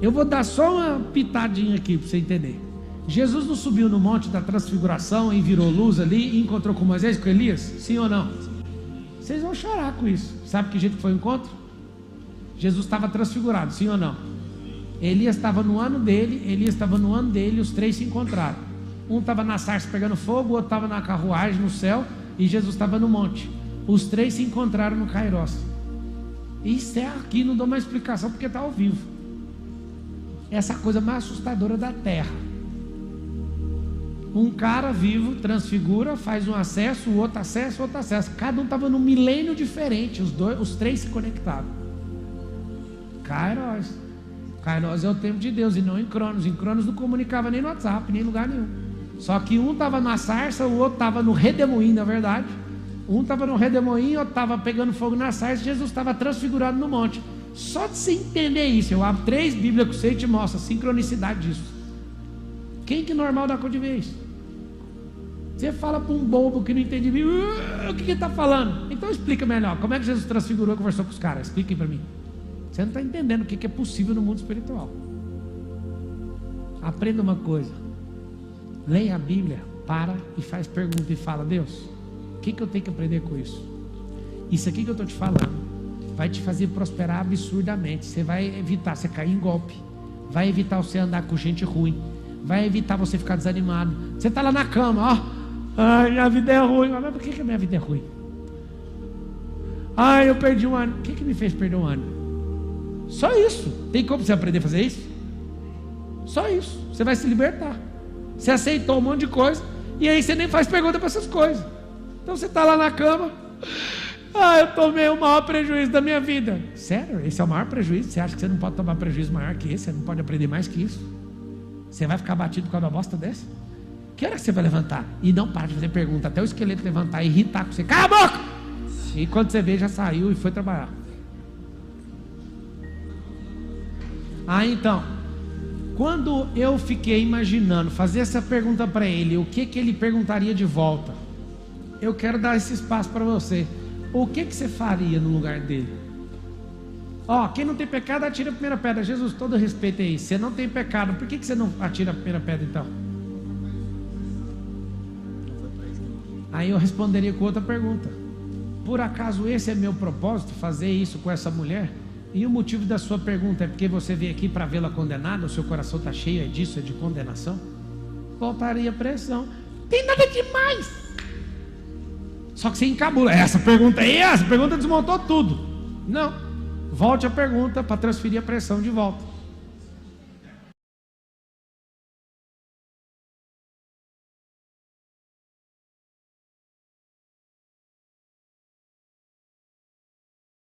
Eu vou dar só uma pitadinha aqui para você entender. Jesus não subiu no monte da transfiguração e virou luz ali e encontrou com Moisés e com Elias? Sim ou não? Vocês vão chorar com isso. Sabe que jeito que foi o encontro? Jesus estava transfigurado, sim ou não? Elias estava no ano dele, Elias estava no ano dele, os três se encontraram. Um estava na sarça pegando fogo, o outro estava na carruagem no céu e Jesus estava no monte. Os três se encontraram no Kairos. Isso é aqui, não dou uma explicação porque está ao vivo. Essa coisa mais assustadora da terra. Um cara vivo transfigura, faz um acesso, o outro acesso, o outro acesso. Cada um estava num milênio diferente, os três se conectaram. Kairos. Kairos é o tempo de Deus e não em Cronos. Em Cronos não comunicava nem no WhatsApp, nem em lugar nenhum. Só que um estava na sarça, o outro estava no redemoinho, na verdade. Um estava no redemoinho, outro estava pegando fogo na sarça. Jesus estava transfigurado no monte. Só de você entender isso, eu abro 3 Bíblias com você e te mostro a sincronicidade disso. Quem que normal dá conta de ver isso? Você fala para um bobo que não entende o que ele está falando. Então explica melhor, como é que Jesus transfigurou e conversou com os caras? Expliquem para mim. Você não está entendendo o que é possível no mundo espiritual. Aprenda uma coisa. Leia a Bíblia, para e faz pergunta e fala: Deus, o que eu tenho que aprender com isso? Isso aqui que eu estou te falando vai te fazer prosperar absurdamente. Você vai evitar você cair em golpe, vai evitar você andar com gente ruim, vai evitar você ficar desanimado. Você está lá na cama, ó, ai, minha vida é ruim. Mas por que a minha vida é ruim? Ai, eu perdi um ano. O que me fez perder um ano? Só isso. Tem como você aprender a fazer isso? Só isso. Você vai se libertar. Você aceitou um monte de coisa e aí você nem faz pergunta para essas coisas. Então você está lá na cama. Ah, eu tomei o maior prejuízo da minha vida. Sério? Esse é o maior prejuízo? Você acha que você não pode tomar prejuízo maior que esse? Você não pode aprender mais que isso? Você vai ficar batido por causa de uma bosta dessa? Que hora que você vai levantar? E não para de fazer pergunta até o esqueleto levantar e irritar com você. Cala a boca! E quando você vê, já saiu e foi trabalhar. Então, quando eu fiquei imaginando fazer essa pergunta para ele, o que ele perguntaria de volta? Eu quero dar esse espaço para você. O que você faria no lugar dele? Quem não tem pecado atira a primeira pedra. Jesus, todo respeito aí, você não tem pecado, por que você não atira a primeira pedra então? Aí eu responderia com outra pergunta: por acaso esse é meu propósito, fazer isso com essa mulher? E o motivo da sua pergunta é porque você veio aqui para vê-la condenada? O seu coração está cheio disso, é de condenação? Voltaria a pressão. Tem nada demais. Só que você encabula. Essa pergunta desmontou tudo. Não. Volte a pergunta para transferir a pressão de volta.